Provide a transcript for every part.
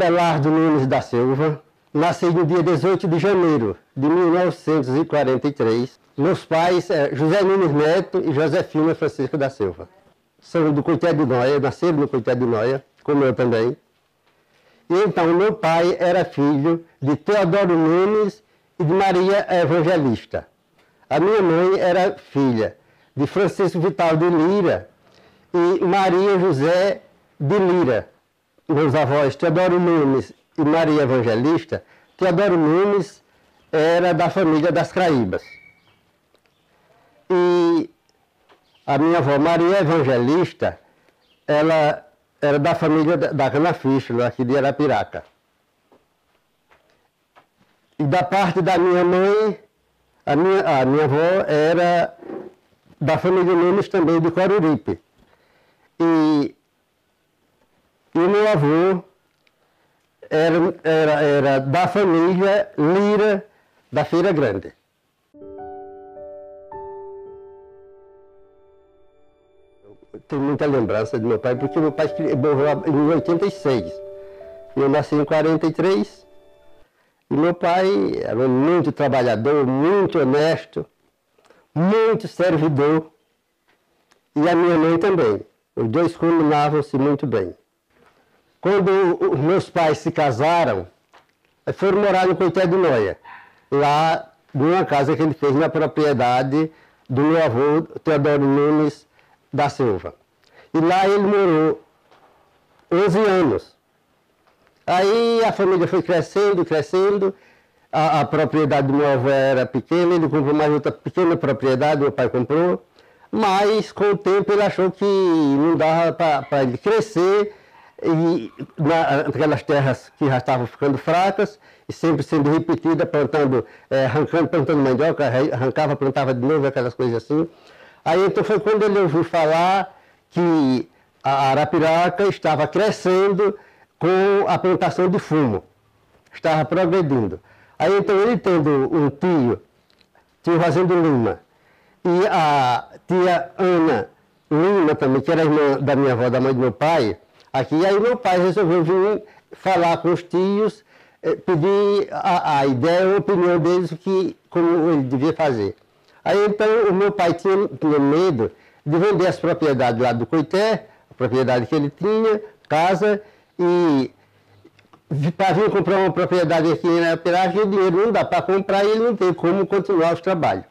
Abelardo Nunes da Silva. Nasci no dia 18 de janeiro de 1943. Meus pais, José Nunes Neto e Josefina Francisco da Silva. São do Coité de Noia, nasceram no Coité de Noia, como eu também. E então, meu pai era filho de Teodoro Nunes e de Maria Evangelista. A minha mãe era filha de Francisco Vital de Lira e Maria José de Lira. Meus avós, Teodoro Nunes e Maria Evangelista. Teodoro Nunes era da família das Craíbas. E a minha avó, Maria Evangelista, ela era da família da Canaficho, aqui de Arapiraca. E da parte da minha mãe, a minha avó era da família Nunes também, de Coruripe. E o meu avô era da família Lira, da Feira Grande. Eu tenho muita lembrança de meu pai, porque meu pai morreu em 86. Eu nasci em 43. E meu pai era muito trabalhador, muito honesto, muito servidor. E a minha mãe também. Os dois combinavam-se muito bem. Quando os meus pais se casaram, foram morar no Coité de Noia, lá numa casa que ele fez na propriedade do meu avô, Teodoro Nunes da Silva. E lá ele morou 11 anos. Aí a família foi crescendo, crescendo, a propriedade do meu avô era pequena, ele comprou mais outra pequena propriedade, meu pai comprou, mas com o tempo ele achou que não dava para ele crescer, e naquelas terras que já estavam ficando fracas, e sempre sendo repetida, plantando mandioca, arrancava, plantava de novo, aquelas coisas assim. Aí então foi quando ele ouviu falar que a Arapiraca estava crescendo com a plantação de fumo, estava progredindo. Aí então ele tendo um tio Fazendo Lima, e a tia Ana Lima também, que era irmã da minha avó, da mãe do meu pai, aqui, aí meu pai resolveu vir falar com os tios, pedir a ideia, a opinião deles, como ele devia fazer. Aí então o meu pai tinha medo de vender as propriedades lá do Coité, a propriedade que ele tinha, casa, e para vir comprar uma propriedade aqui na Arapiraca, o dinheiro não dá para comprar e ele não tem como continuar os trabalhos.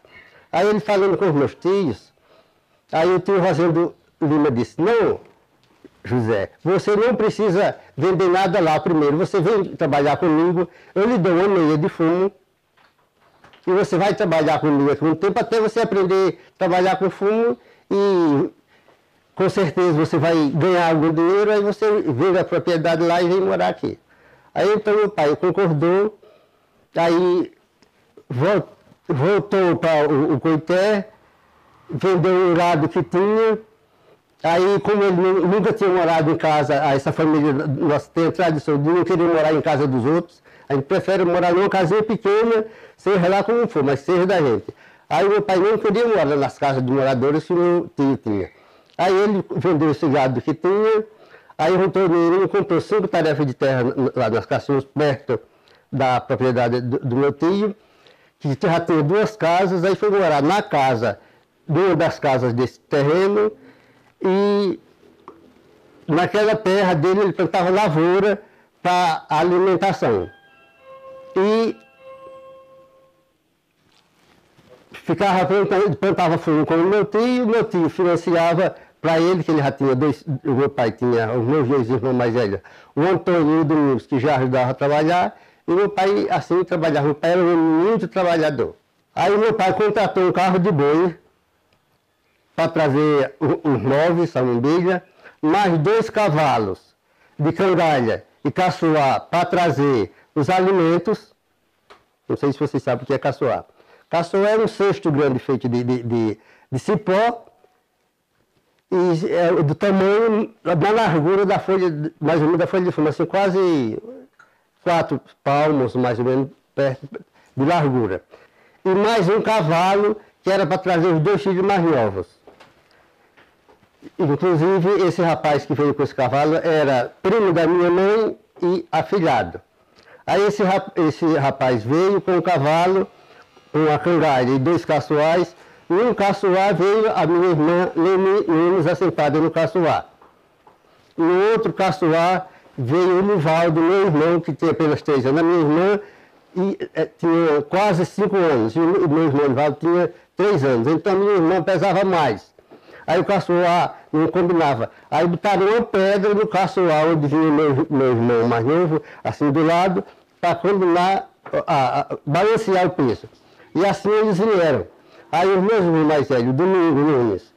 Aí ele falando com os meus tios, aí o tio Fazendo Lima disse, não, José, você não precisa vender nada lá primeiro, você vem trabalhar comigo, eu lhe dou uma meia de fumo, e você vai trabalhar comigo aqui um tempo até você aprender a trabalhar com fumo, e com certeza você vai ganhar algum dinheiro, aí você vende a propriedade lá e vem morar aqui. Aí então meu pai concordou, aí voltou para o Coité, vendeu o gado que tinha. Aí, como ele nunca tinha morado em casa, essa família nossa tem a tradição de não querer morar em casa dos outros, a gente prefere morar numa casinha pequena, seja lá como for, mas seja da gente. Aí meu pai não queria morar nas casas de moradores que o tio tinha. Aí ele vendeu esse gado que tinha, aí juntou dinheiro e comprou 5 tarefas de terra lá nas casinhas, perto da propriedade do meu tio, que já tinha 2 casas, aí foi morar na casa, numa das casas desse terreno, e naquela terra dele ele plantava lavoura para alimentação. E plantava fumo com o meu tio financiava para ele, que ele já tinha o meu pai tinha, os meus 2 irmãos mais velhos, o Antônio e o Domingos, que já ajudava a trabalhar, e meu pai assim trabalhava, meu pai era muito trabalhador. Aí meu pai contratou um carro de boi, para trazer os móveis, a mobília, mais 2 cavalos de cangalha e caçoar para trazer os alimentos. Não sei se vocês sabem o que é caçoar. Caçoar é um cesto grande feito de cipó e do tamanho, da largura da folha, mais ou menos da folha de fumo, assim, quase 4 palmos, mais ou menos, perto de largura. E mais um cavalo que era para trazer os 2 filhos mais novos. Inclusive, esse rapaz que veio com esse cavalo era primo da minha mãe e afilhado. Aí esse rapaz veio com um cavalo, uma cangaia e 2 caçoais. Num caçoar veio a minha irmã Nunes assentada no caçoar. No outro caçoar veio o Nivaldo, meu irmão, que tinha apenas 3 anos. A minha irmã tinha quase 5 anos, e o meu irmão Nivaldo tinha 3 anos. Então a minha irmã pesava mais. Aí o caçoar não combinava. Aí botaram uma pedra no caçoar, onde vinha meu irmão mais novo, assim do lado, para combinar, balancear o peso. E assim eles vieram. Aí os meus irmãos mais velhos, Domingo Nunes,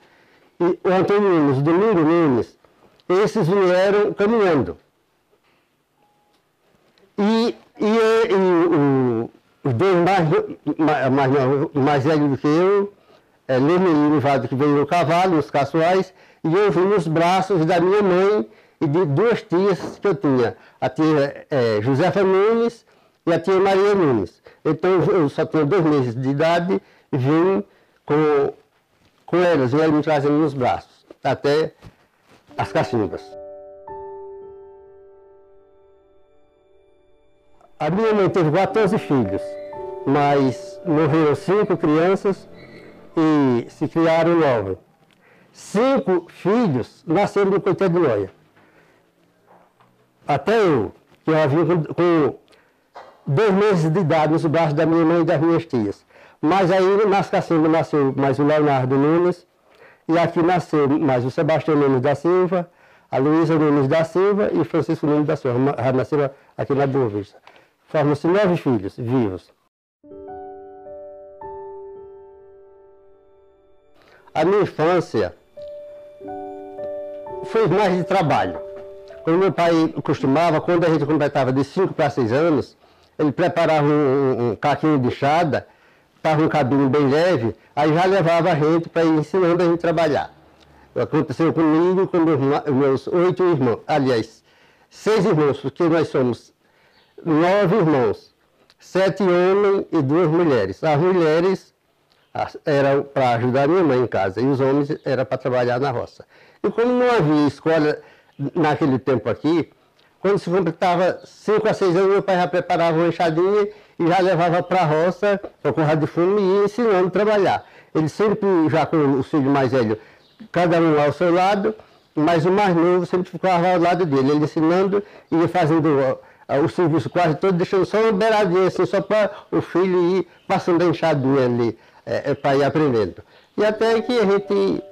e o Antônio Nunes, Domingo Nunes, esses vieram caminhando. Os 2 mais velhos do que eu, Leme e Nivaldo, que veio no cavalo, nos caçoais, e eu vim nos braços da minha mãe e de 2 tias que eu tinha, a tia Josefa Nunes e a tia Maria Nunes. Então eu só tinha 2 meses de idade e vim com elas, e elas me trazendo nos braços, até as cacimbas. A minha mãe teve 14 filhos, mas morreram 5 crianças e se criaram 9. 5 filhos nasceram no Coité de Noia. Até eu, que eu havia com 2 meses de idade nos braços da minha mãe e das minhas tias. Mas aí nas cacimbas nasceu mais o Leonardo Nunes, e aqui nasceu mais o Sebastião Nunes da Silva, a Luísa Nunes da Silva e o Francisco Nunes da Silva, nasceram aqui na Boa Vista. Formam-se 9 filhos vivos. A minha infância foi mais de trabalho. Quando meu pai costumava, quando a gente completava de 5 para 6 anos, ele preparava um caquinho de enxada, estava um cabinho bem leve, aí já levava a gente para ir ensinando a gente a trabalhar. Aconteceu comigo e com meus 8 irmãos, aliás, 6 irmãos, porque nós somos 9 irmãos, 7 homens e 2 mulheres. As mulheres eram para ajudar minha mãe em casa e os homens eram para trabalhar na roça. E como não havia escola naquele tempo aqui, quando se completava 5 a 6 anos, meu pai já preparava uma enxadinha e já levava para a roça, para o curral de fumo, e ia ensinando a trabalhar. Ele sempre, já com os filhos mais velhos, cada um ao seu lado, mas o mais novo sempre ficava ao lado dele, ele ensinando e ia fazendo o serviço quase todo, deixando só uma beiradinha assim, só para o filho ir passando a enxadinha ali, para ir aprendendo. E até que a gente...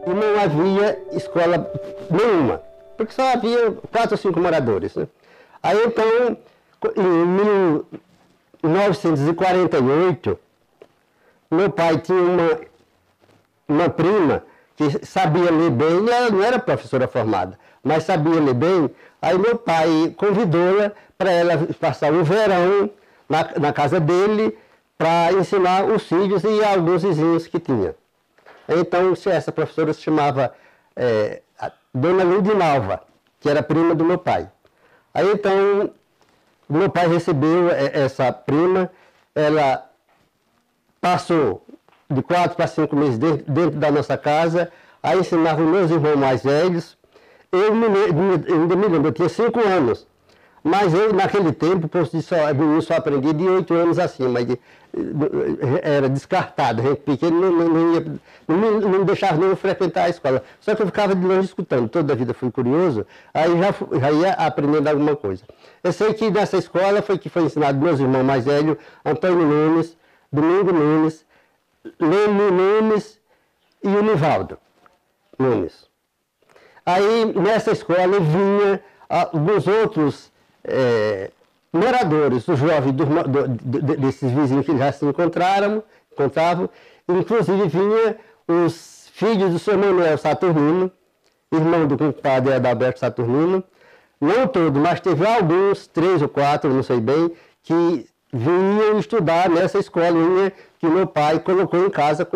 E não havia escola nenhuma, porque só havia 4 ou 5 moradores, né? Aí então, em 1948, meu pai tinha uma prima que sabia ler bem, e ela não era professora formada, mas sabia ler bem. Aí meu pai convidou-la para ela passar o verão na casa dele para ensinar os filhos e alguns vizinhos que tinha. Então essa professora se chamava Dona Ludinalva, que era prima do meu pai. Aí então meu pai recebeu essa prima, ela passou de 4 para 5 meses dentro da nossa casa, aí ensinava os meus irmãos mais velhos. Eu ainda me lembro, eu tinha 5 anos, mas eu naquele tempo, eu só aprendi de 8 anos acima, era descartado, a gente pequeno não me deixava nem frequentar a escola, só que eu ficava de longe escutando, toda a vida fui curioso, aí já ia aprendendo alguma coisa. Eu sei que nessa escola foi ensinado meus irmãos mais velhos, Antônio Nunes, Domingo Nunes, Leme Nunes e o Nivaldo Nunes. Aí nessa escola vinha alguns outros moradores, os jovens desses vizinhos que já se encontravam, inclusive vinha os filhos do seu Manuel Saturnino, irmão do compadre Adalberto Saturnino, não todos, mas teve alguns, 3 ou 4, não sei bem, que vinham estudar nessa escolinha que meu pai colocou em casa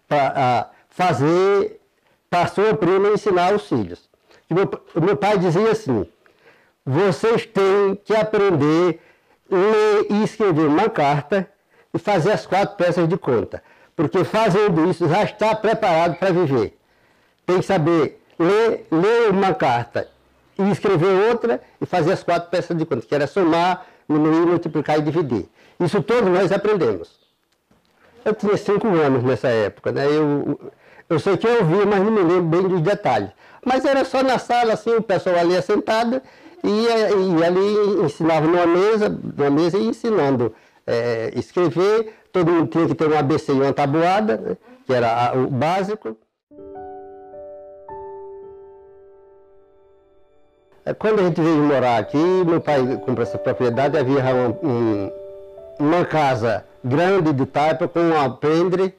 para fazer, para sua prima ensinar os filhos. Meu pai dizia assim: vocês têm que aprender a ler e escrever uma carta e fazer as 4 peças de conta, porque fazendo isso já está preparado para viver. tem que saber ler uma carta e escrever outra e fazer as 4 peças de conta, que era somar, diminuir, multiplicar e dividir. Isso todos nós aprendemos. Eu tinha 5 anos nessa época, né? Eu sei que eu ouvi, mas não me lembro bem dos detalhes. Mas era só na sala, assim, o pessoal ali assentado e ali ensinava numa mesa e ensinando escrever. Todo mundo tinha que ter um ABC e uma tabuada, né? Que era o básico. Quando a gente veio morar aqui, meu pai comprou essa propriedade, havia uma casa grande de taipa com um alpendre.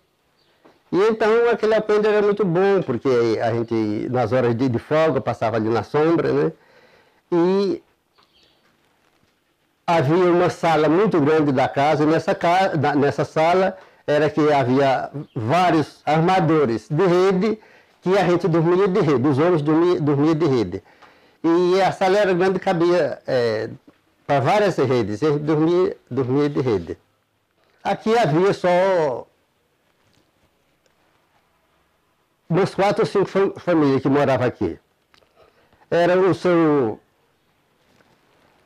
E então aquele alpendre era muito bom, porque a gente, nas horas de folga, passava ali na sombra, né? E havia uma sala muito grande da casa, e nessa sala era que havia vários armadores de rede, que a gente dormia de rede, os homens dormiam de rede. E a sala era grande, cabia para várias redes, e a gente dormia de rede. Aqui havia só umas 4 ou 5 famílias que moravam aqui. Era o seu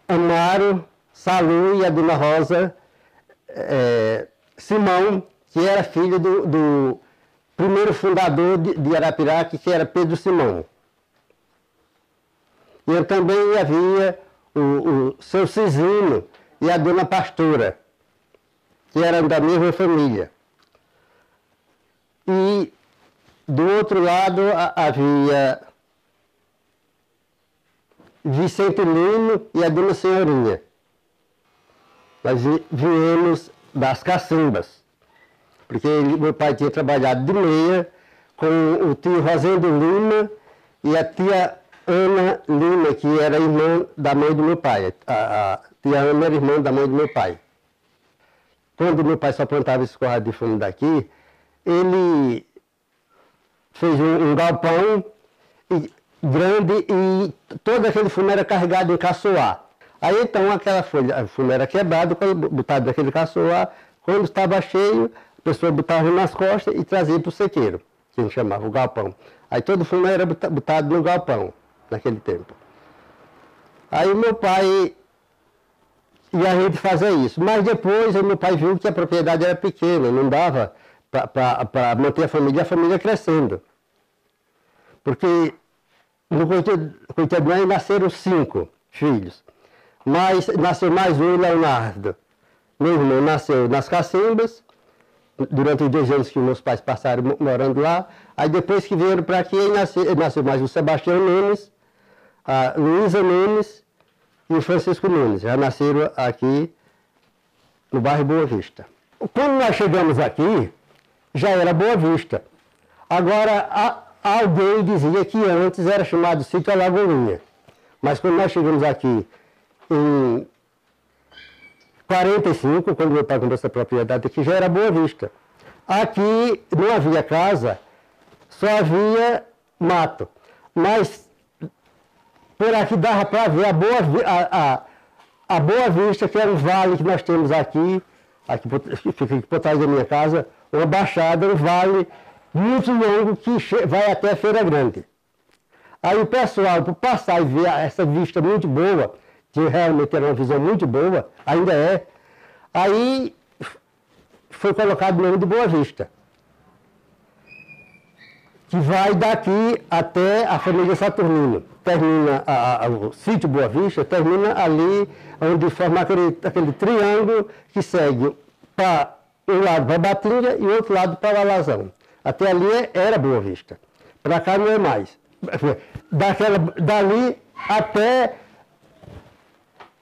Amaro, Salu e a dona Rosa Simão, que era filho do primeiro fundador de Arapiraca, que era Pedro Simão. E também havia o seu Cisino e a dona Pastora, que eram da mesma família. E do outro lado havia Vicente Lino e a dona Senhorinha. Nós viemos das cacimbas, porque meu pai tinha trabalhado de meia com o tio Rosendo Lima e a tia Ana Lima, que era irmã da mãe do meu pai. A tia Ana era irmã da mãe do meu pai. Quando meu pai só plantava esse corrado de fumo daqui, ele fez um galpão grande e todo aquele fumo era carregado em caçoar. Aí então aquela folha, o fumo era quebrado, botado naquele caçoar, quando estava cheio, a pessoa botava nas costas e trazia para o sequeiro, que a gente chamava o galpão. Aí todo o fumo era botado no galpão, naquele tempo. Aí o meu pai e a gente fazia isso. Mas depois o meu pai viu que a propriedade era pequena, não dava para manter a família crescendo. Porque no Coitadinho nasceram 5 filhos. Mas nasceu mais um, Leonardo. Meu irmão nasceu nas Cacimbas, durante os 2 anos que meus pais passaram morando lá. Aí depois que vieram para aqui, nasceu mais o Sebastião Nunes, a Luísa Nunes e o Francisco Nunes. Já nasceram aqui no bairro Boa Vista. Quando nós chegamos aqui, já era Boa Vista. Agora, alguém dizia que antes era chamado Sítio Alagoinha. Mas quando nós chegamos aqui em 45, quando meu pai comprou essa propriedade aqui, já era Boa Vista. Aqui não havia casa, só havia mato. Mas por aqui dava para ver a Boa Vista, que era um vale que nós temos aqui fica aqui por trás da minha casa, uma baixada, um vale muito longo que vai até a Feira Grande. Aí o pessoal, por passar e ver essa vista muito boa, que realmente era uma visão muito boa, ainda é, aí foi colocado o nome de Boa Vista, que vai daqui até a família Saturnino. Termina o sítio Boa Vista, termina ali onde forma aquele triângulo que segue para um lado para Batinga e o outro lado para o Alazão. Até ali era Boa Vista. Para cá não é mais. Dali até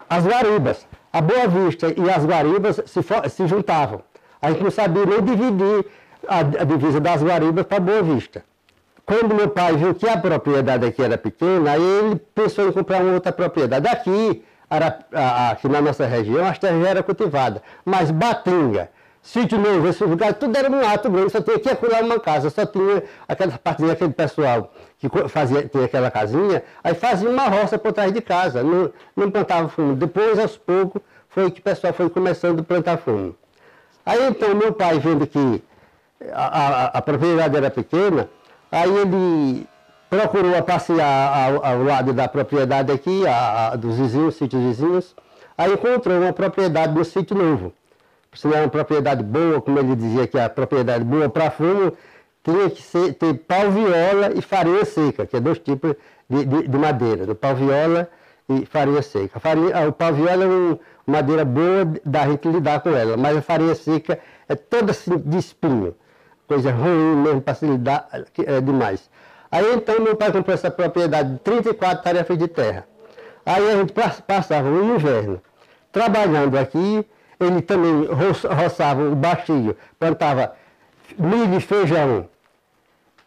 as Guaribas. A Boa Vista e as Guaribas se juntavam. A gente não sabia nem dividir a divisa das Guaribas para Boa Vista. Quando meu pai viu que a propriedade aqui era pequena, aí ele pensou em comprar uma outra propriedade. Aqui na nossa região, as terras já eram cultivadas. Mas Batinga, Sítio Novo, esses lugares, tudo era um mato grande, só tinha que acular uma casa, só tinha aquela partezinha, aquele pessoal que tinha aquela casinha, aí fazia uma roça por trás de casa, não plantava fumo. Depois, aos poucos, foi que o pessoal foi começando a plantar fumo. Aí então meu pai, vendo que a propriedade era pequena, Aí ele procurou passear ao lado da propriedade aqui, dos vizinhos, sítios vizinhos. Aí encontrou uma propriedade no sítio novo. Se não é uma propriedade boa, como ele dizia que a propriedade boa para fumo, tinha que ter pau-viola e farinha seca, que é dois tipos de madeira, do pau-viola e farinha seca. O pau-viola é uma madeira boa da gente lidar com ela, mas a farinha seca é toda assim de espinho, coisa ruim mesmo para se lidar, é demais. Aí então meu pai comprou essa propriedade de 34 tarefas de terra. Aí a gente passava o inverno trabalhando aqui, ele também roçava o baixio, plantava milho e feijão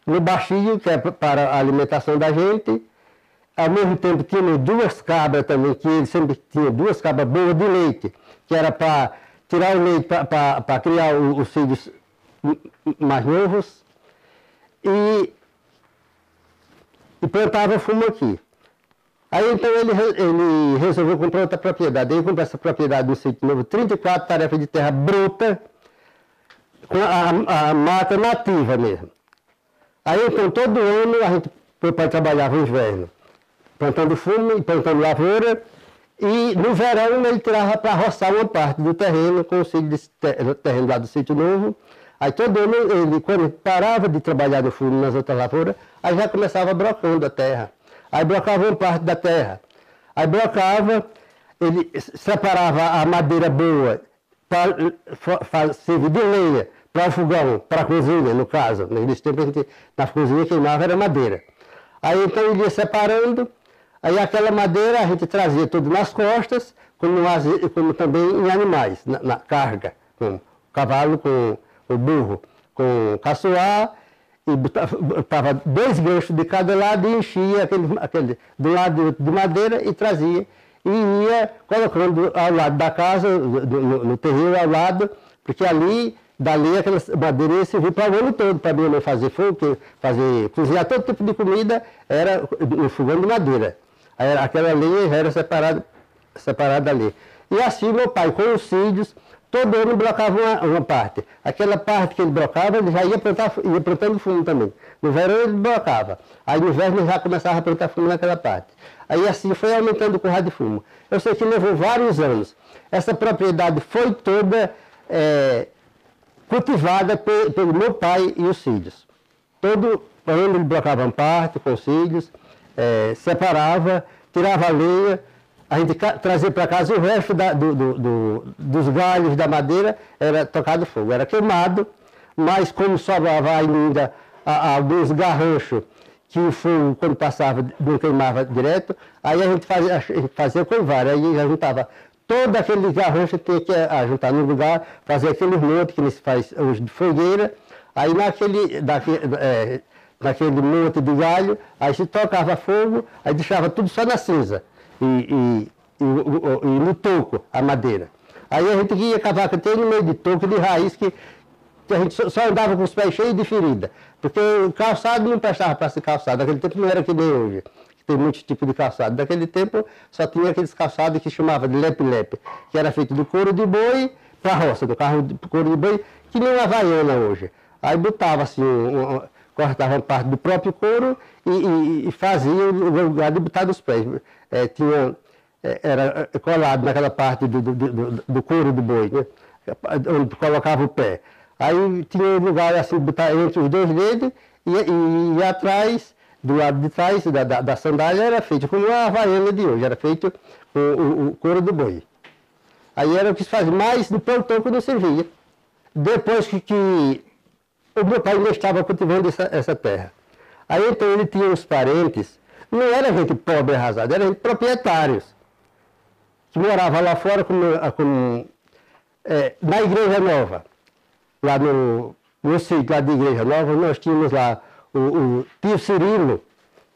no baixio, que é para a alimentação da gente. Ao mesmo tempo tinha duas cabras também, que ele sempre tinha duas cabras boas de leite, que era para tirar o leite para criar os filhos mais novos. E plantava fumo aqui. Aí então ele resolveu comprar outra propriedade. Ele comprou essa propriedade no sítio novo, 34 tarefas de terra bruta, com a mata nativa mesmo. Aí então todo ano meu pai trabalhava no inverno, plantando fumo e plantando lavoura, e no verão ele tirava para roçar uma parte do terreno, com o terreno lá do sítio novo. Aí todo ano ele, quando parava de trabalhar no fumo nas outras lavouras, aí já começava brocando a terra. Aí brocava uma parte da terra. Aí brocava, ele separava a madeira boa para servir de lenha, para o fogão, para a cozinha, no caso. Nesse tempo a gente, na cozinha, queimava era madeira. Aí então ele ia separando, aí aquela madeira a gente trazia tudo nas costas, como também em animais, na carga, com o cavalo, com o burro, com o caçoar, e botava 2 ganchos de cada lado e enchia aquele do lado de madeira e trazia. E ia colocando ao lado da casa, no terreiro ao lado, porque dali aquela madeira ia servir para o ano todo, para minha mãe fazer fogo, cozinhar todo tipo de comida, era no fogão de madeira. Aí aquela lenha já era separada ali. E assim meu pai, com os filhos, todo ano brocava uma parte. Aquela parte que ele brocava, ele já ia plantando fumo também. No verão ele brocava. Aí no inverno ele já começava a plantar fumo naquela parte. Aí assim foi aumentando o curral de fumo. Eu sei que levou vários anos. Essa propriedade foi toda cultivada pelo meu pai e os filhos. Todo ano ele brocava uma parte com os filhos, separava, tirava a lenha. A gente trazia para casa o resto dos galhos da madeira, era tocado fogo, era queimado, mas como sobrava ainda alguns garranchos, que o fogo, quando passava, não queimava direto, aí a gente fazia com vara, aí já juntava todo aquele garrancho, tinha que juntar no lugar, fazer aquele monte que se faz hoje de fogueira, aí naquele monte de galho, aí se tocava fogo, aí deixava tudo só na cinza. E no toco, a madeira. Aí a gente ia cavar até no meio de toco, de raiz, que a gente só andava com os pés cheios de ferida. Porque o calçado não prestava para ser calçado. Naquele tempo não era que nem hoje, que tem muitos tipos de calçado. Naquele tempo só tinha aqueles calçados que chamava de lepe-lepe, que era feito do couro de boi para a roça, do carro de couro de boi, que nem uma havaiana hoje. Aí botava assim, cortava uma parte do próprio couro e fazia o lugar de botar dos pés. Era colado naquela parte do couro do boi, né? Onde colocava o pé. Aí tinha um lugar assim, botar entre os 2 dedos e atrás, do lado de trás da sandália, era feito como a havaiana de hoje, era feito com o couro do boi. Aí era o que se fazia, mas no plantão que não servia. Depois que o meu pai ainda estava cultivando essa terra. Aí então ele tinha uns parentes, não era gente pobre arrasada, era gente proprietários, que morava lá fora na Igreja Nova. Lá no sítio lá de Igreja Nova, nós tínhamos lá o tio Cirilo,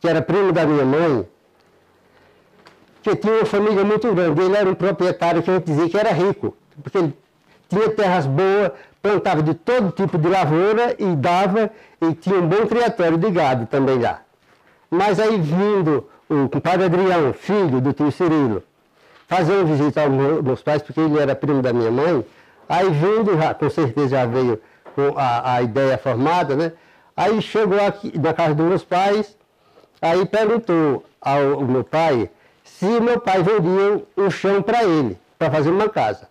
que era primo da minha mãe, que tinha uma família muito grande. Ele era um proprietário que a gente dizia que era rico, porque ele tinha terras boas, plantava de todo tipo de lavoura e tinha um bom criatório de gado também lá. Mas aí vindo o compadre Adrião, filho do tio Cirilo, fazer uma visita aos meus pais, porque ele era primo da minha mãe, aí vindo, com certeza já veio com a ideia formada, né? Aí chegou aqui na casa dos meus pais, aí perguntou ao meu pai se meu pai vendia um chão para ele, para fazer uma casa.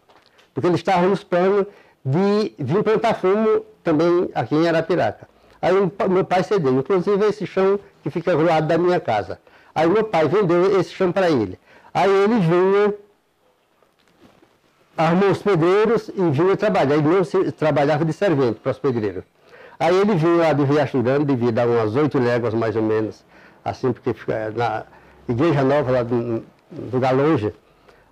Porque ele estava nos planos de vir plantar fumo também aqui em Arapiraca. Aí meu pai cedeu, inclusive esse chão que fica ao lado da minha casa. Aí meu pai vendeu esse chão para ele. Aí ele vinha, armou os pedreiros e vinha trabalhar. Ele não trabalhava de servente para os pedreiros. Aí ele vinha lá do Riacho Grande, devia dar umas 8 léguas mais ou menos, assim, porque fica na Igreja Nova, lá do lugar longe.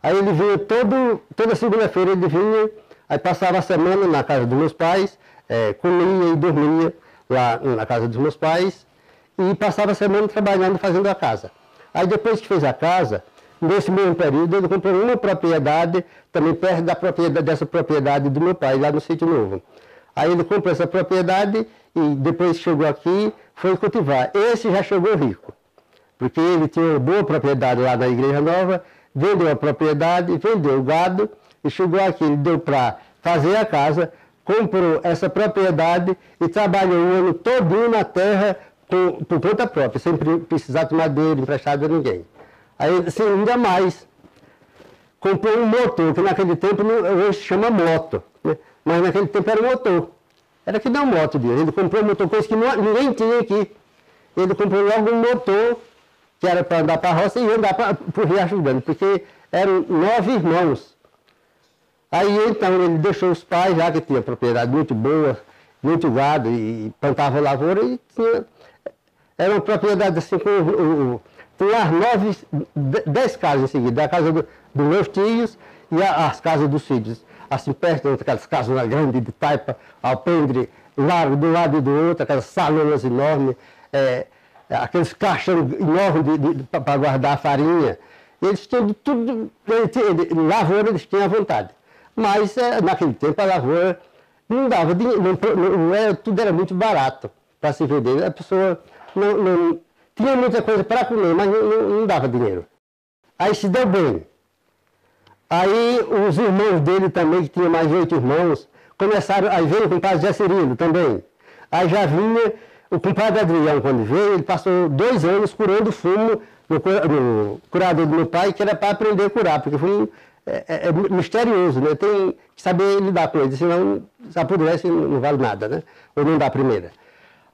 Aí ele vinha toda segunda-feira, ele vinha, aí passava a semana na casa dos meus pais, comia e dormia lá na casa dos meus pais, e passava a semana trabalhando, fazendo a casa. Aí depois que fez a casa, nesse mesmo período, ele comprou uma propriedade, também perto dessa propriedade do meu pai, lá no Sítio Novo. Aí ele comprou essa propriedade e depois chegou aqui, foi cultivar. Esse já chegou rico, porque ele tinha uma boa propriedade lá na Igreja Nova, vendeu a propriedade, vendeu o gado e chegou aqui, ele deu para fazer a casa, comprou essa propriedade e trabalhou o ano todinho na terra por conta própria, sem precisar de madeira emprestada a ninguém. Aí, assim, ainda mais, comprou um motor, que naquele tempo hoje se chama moto, né? Mas naquele tempo era um motor. Era que não moto dele. Ele comprou um motor, coisa que ninguém tinha aqui. Ele comprou logo um motor, que era para andar para a roça e andar para o Riacho Grande, porque eram 9 irmãos. Aí então ele deixou os pais, já que tinha propriedade muito boa, muito gado, e plantava lavoura, e tinha. Era uma propriedade assim, tinha as 10 casas em seguida, a casa dos meus tios e as casas dos filhos. Assim, perto, aquelas casas grandes de taipa, alpendre, largo de um lado e do outro, aquelas salonas enormes, aqueles caixões enormes para guardar a farinha. Eles tinham tudo, lavoura eles tinham à vontade. Mas naquele tempo a lavoura não dava dinheiro, tudo era muito barato para se vender. A pessoa não tinha muita coisa para comer, mas não dava dinheiro. Aí se deu bem. Aí os irmãos dele também, que tinha mais 8 irmãos, começaram, aí veio o compadre Zé Cirilo também. Aí já vinha o compadre Adrião, quando veio, ele passou 2 anos curando fumo no curador do meu pai, que era para aprender a curar, porque fumo é misterioso, né? Tem que saber lidar com ele, senão se apodrece não vale nada, né? Ou não dá a primeira.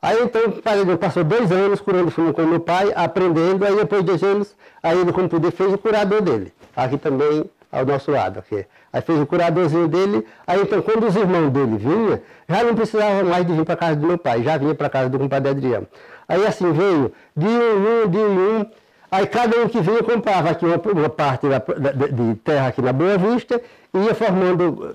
Aí então o compadre Adrião passou 2 anos curando fumo com o meu pai, aprendendo, aí depois de 2 anos, aí ele, como poder, fez o curador dele. Aqui também ao nosso lado aqui. Aí fez o curadorzinho dele, aí então quando os irmãos dele vinham, já não precisava mais de vir para a casa do meu pai, já vinha para a casa do compadre Adriano. Aí assim veio, de um, aí cada um que vinha comprava aqui uma parte de terra aqui na Boa Vista, e ia formando,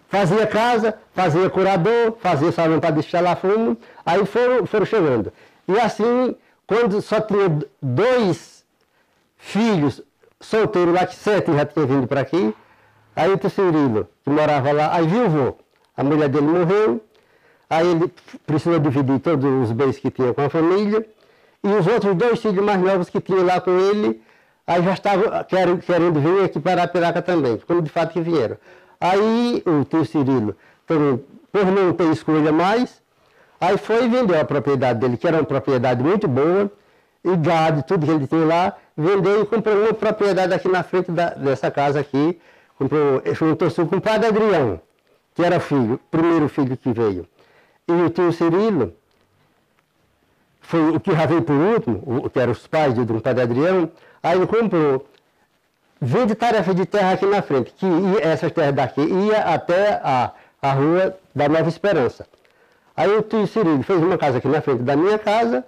fazia casa, fazia curador, fazia salão para destilar fumo, aí foram chegando. E assim, quando só tinha 2 filhos, solteiro lá, que 7 já tinha vindo para aqui, aí o tio Cirilo, que morava lá, aí viu, a mulher dele morreu, aí ele precisou dividir todos os bens que tinha com a família, e os outros 2 filhos mais novos que tinha lá com ele, aí já estavam querendo vir aqui para Arapiraca também, como de fato que vieram. Aí o tio Cirilo, por não ter escolha mais, aí foi e vendeu a propriedade dele, que era uma propriedade muito boa, e gado, tudo que ele tinha lá, vendeu e comprou uma propriedade aqui na frente dessa casa aqui, juntou-se com o compadre Adrião, que era o primeiro filho que veio. E o tio Cirilo, foi o que já veio por último, que eram os pais do compadre Adrião, aí ele comprou 20 tarefas de terra aqui na frente, que essas terras daqui ia até a rua da Nova Esperança. Aí o tio Cirilo fez uma casa aqui na frente da minha casa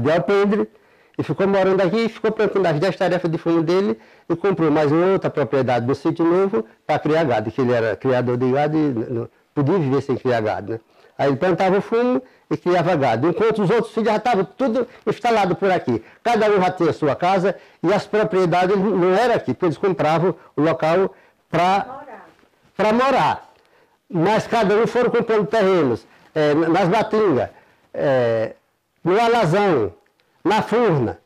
de alpendre, e ficou morando aqui e ficou plantando as 10 tarefas de fumo dele e comprou mais uma outra propriedade no Sítio Novo para criar gado, que ele era criador de gado e não podia viver sem criar gado, né? Aí ele plantava o fumo e criava gado, enquanto os outros filhos já estavam tudo instalado por aqui. Cada um já tinha a sua casa e as propriedades não eram aqui, porque eles compravam o local para morar. Mas cada um foram comprando terrenos, nas Batingas, no Alazão, na Furna,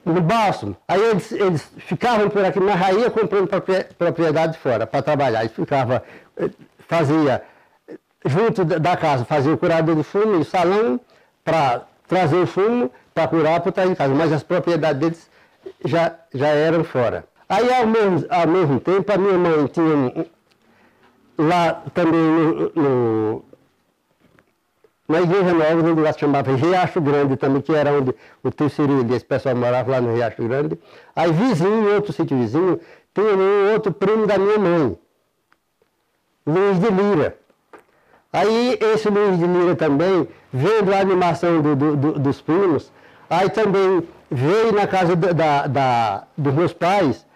no Bálsamo. Aí eles ficavam por aqui na Rainha comprando propriedade fora para trabalhar. E fazia junto da casa, fazia o curador de fumo e o salão para trazer o fumo para curar por trás de casa, mas as propriedades deles já eram fora. Aí, ao mesmo tempo, a minha mãe tinha lá também na Igreja Nova, um lugar que se chamava Riacho Grande também, que era onde o tio Cirilo e esse pessoal morava lá no Riacho Grande. Aí vizinho, outro sítio vizinho, tem um outro primo da minha mãe, Luiz de Lira. Aí esse Luiz de Lira também, vendo a animação dos primos, aí também veio na casa dos meus pais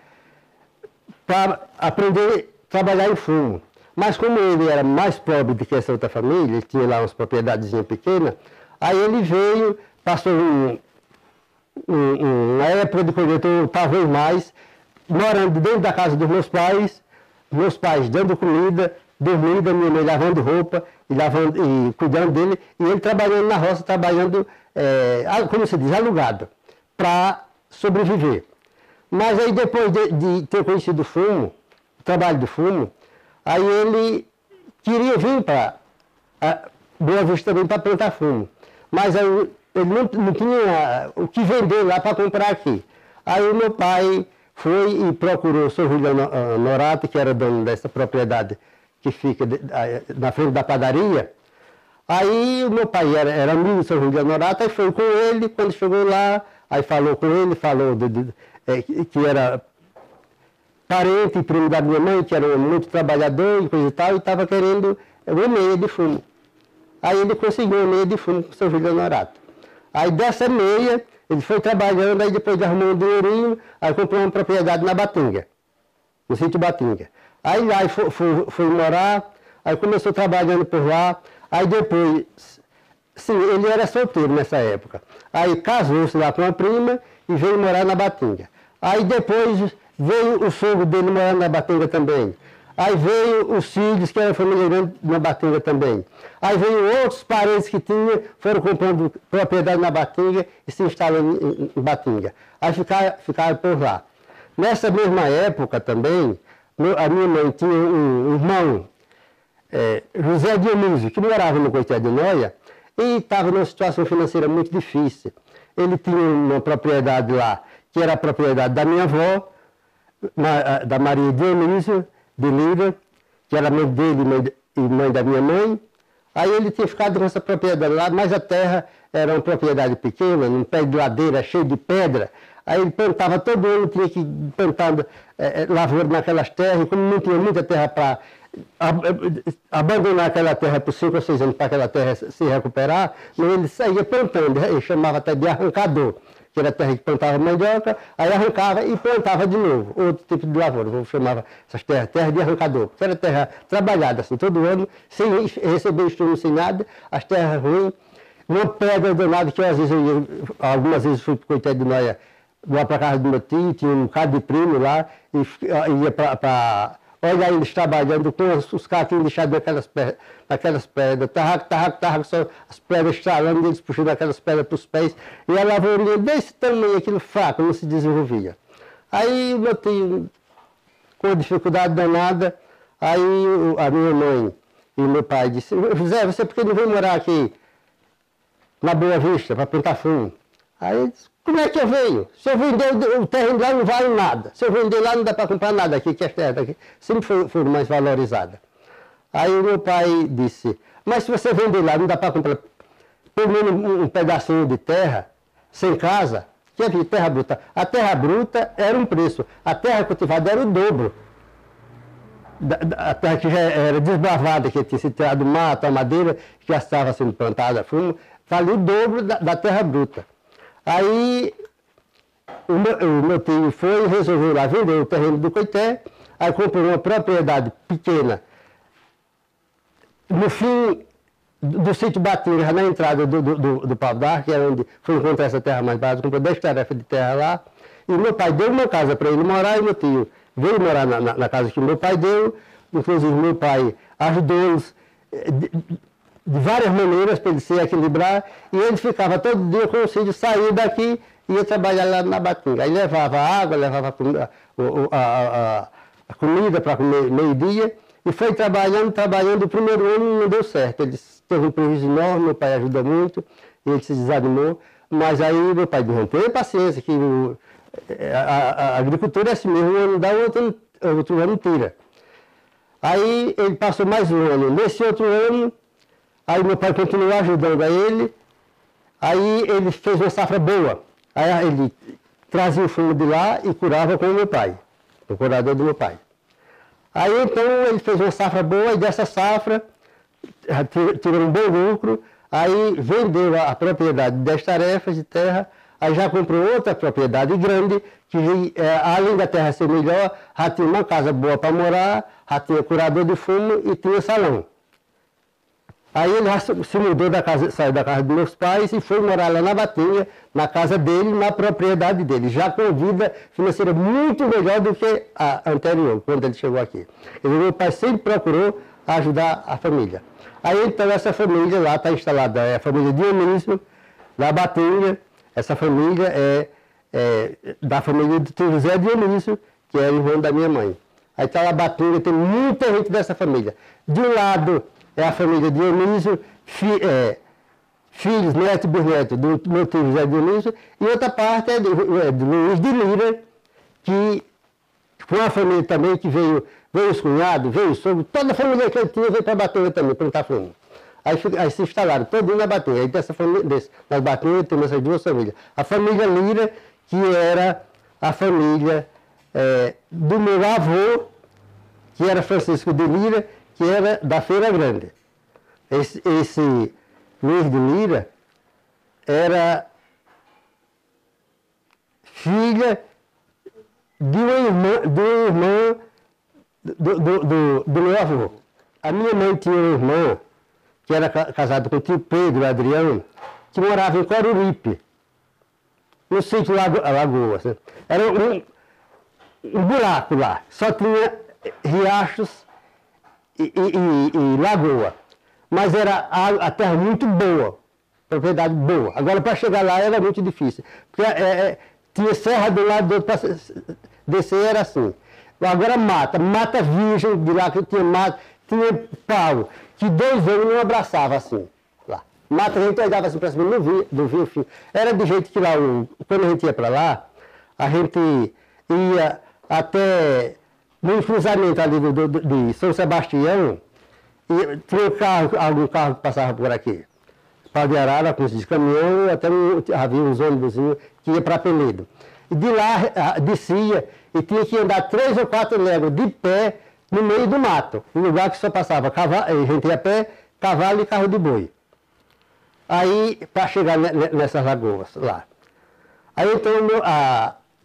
para aprender a trabalhar em fumo. Mas como ele era mais pobre do que essa outra família, ele tinha lá umas propriedadezinhas pequenas, aí ele veio, passou uma época de colheita, talvez mais, morando dentro da casa dos meus pais dando comida, dormindo, a minha mãe lavando roupa e cuidando dele, e ele trabalhando na roça, trabalhando, como se diz, alugado, para sobreviver. Mas aí depois de ter conhecido o fumo, o trabalho do fumo, aí ele queria vir para Boa Vista também para plantar fumo. Mas aí ele não tinha o que vender lá para comprar aqui. Aí o meu pai foi e procurou o Sr. Juliano Norato, que era dono dessa propriedade que fica na frente da padaria. Aí o meu pai era amigo do Sr. Juliano Norato, aí foi com ele, quando chegou lá, aí falou com ele, falou que era parente e primo da minha mãe, que era muito trabalhador e coisa e tal, e estava querendo uma meia de fumo. Aí ele conseguiu uma meia de fumo com o Sr. Juliano Norato. Aí dessa meia, ele foi trabalhando, aí depois de arrumar um dinheirinho, aí comprou uma propriedade na Batinga, no sítio Batinga. Aí lá foi morar, aí começou trabalhando por lá, aí depois, sim, ele era solteiro nessa época. Aí casou-se lá com uma prima e veio morar na Batinga. Aí depois veio o sogro dele morando na Batinga também. Aí veio os filhos, que era família grande, na Batinga também. Aí veio outros parentes que tinham, foram comprando propriedade na Batinga e se instalando em Batinga. Aí ficaram por lá. Nessa mesma época também, a minha mãe tinha um irmão, José Dionísio, que morava no Coité de Noia e estava numa situação financeira muito difícil. Ele tinha uma propriedade lá, que era a propriedade da minha avó, da Maria Dionísio de Lira, que era mãe dele e mãe da minha mãe. Aí ele tinha ficado nessa propriedade lá, mas a terra era uma propriedade pequena, num pé de ladeira cheio de pedra. Aí ele plantava todo ano, tinha que ir plantando lavoura naquelas terras, e como não tinha muita terra para abandonar aquela terra por 5 ou 6 anos para aquela terra se recuperar, ele saía plantando, ele chamava até de arrancador, que era a terra que plantava mandioca, aí arrancava e plantava de novo, outro tipo de lavoura, eu chamava essas terras de arrancador, porque era terra trabalhada assim, todo ano, sem receber estudo, sem nada, as terras ruins, uma pedra danada que às vezes algumas vezes fui para o Coité de Noia, lá para a casa do meu tio, tinha um bocado de primo lá, e ia para olha eles trabalhando com os caquinhos deixados naquelas pedras, tarraco, só as pedras estralando, eles puxando aquelas pedras para os pés, e a lavourinha desse tamanho, aquilo fraco, não se desenvolvia. Aí o meu tio, com dificuldade danada, aí a minha mãe e meu pai disse, José, você por que não vem morar aqui na Boa Vista para plantar fumo? Aí ele disse, como é que eu venho? Se eu vender o terreno lá não vale nada. Se eu vender lá não dá para comprar nada aqui, que as terras daqui sempre foram mais valorizadas. Aí o meu pai disse, mas se você vender lá não dá para comprar pelo menos um pedacinho de terra, sem casa, que é terra bruta. A terra bruta era um preço, a terra cultivada era o dobro. A terra que já era desbravada, que tinha se tirado mato, a madeira, que já estava sendo plantada, valia o dobro da terra bruta. Aí o meu tio foi e resolveu lá vender o terreno do Coité, aí comprou uma propriedade pequena no fim do sítio Batinga, na entrada do Pau d'Arco, que é onde foi encontrar essa terra mais barata, comprou 10 tarefas de terra lá, e meu pai deu uma casa para ele morar, e meu tio veio morar na casa que meu pai deu, inclusive meu pai ajudou-os de várias maneiras para ele se equilibrar, e ele ficava todo dia com o sítio, saía daqui e ia trabalhar lá na Batinga. Aí levava água, levava a comida para comer meio-dia, E foi trabalhando, o primeiro ano não deu certo. Ele teve um prejuízo enorme, meu pai ajudou muito, ele se desanimou. Mas aí meu pai disse, não tenha paciência, que a agricultura é assim mesmo, um ano dá, outro ano tira. Aí ele passou mais um ano. Nesse outro ano, aí meu pai continuou ajudando a ele, aí ele fez uma safra boa. Aí ele trazia o fumo de lá e curava com o meu pai, o curador do meu pai. Aí então ele fez uma safra boa e dessa safra tirou um bom lucro, aí vendeu a propriedade de 10 tarefas de terra, aí já comprou outra propriedade grande, que além da terra ser melhor, já tinha uma casa boa para morar, já tinha curador de fumo e tinha salão. Aí ele já se mudou da casa, saiu da casa dos meus pais e foi morar lá na Batinha, na casa dele, na propriedade dele, já com vida financeira muito melhor do que a anterior, quando ele chegou aqui. E meu pai sempre procurou ajudar a família. Aí então essa família lá está instalada, é a família Dionísio, da Batinha. Essa família é da família do tio José Dionísio, que é irmão da minha mãe. Aí está lá Batinha, tem muita gente dessa família. De um lado é a família Dionísio, filhos, netos e bisnetos do meu tio José Dionísio, e outra parte é do Luiz de Lira, que foi uma família também que veio os cunhados, veio o sogro, toda a família que ele tinha veio para Batinha também, plantar fumo. Aí se instalaram todos na Batinha. Aí dessa família, nas Batinhas tem essas duas famílias. A família Lira, que era a família do meu avô, que era Francisco de Lira, que era da Feira Grande. Esse Luiz de Lira era filha de uma irmã do meu avô. A minha mãe tinha uma irmã que era casada com o tio Pedro Adriano, que morava em Coruripe, no sítio Lagoas. Né? Era um buraco lá, só tinha riachos e lagoa. Mas era a terra muito boa, propriedade boa. Agora, para chegar lá era muito difícil, porque tinha serra do lado do outro, para descer era assim. Agora mata virgem, de lá que tinha mata, tinha pau, que 2 anos não abraçava assim, lá. Mata a gente olhava assim para cima, não via o fim. Era de jeito que lá, quando a gente ia para lá, a gente ia até no cruzamento ali de São Sebastião, e tinha algum carro que passava por aqui. Para de Arara, com esses caminhões, até havia uns ônibus que ia para Penedo. E de lá descia e tinha que andar 3 ou 4 léguas de pé no meio do mato, um lugar que só passava gente ia a pé, cavalo e carro de boi. Aí, para chegar nessas lagoas lá. Aí então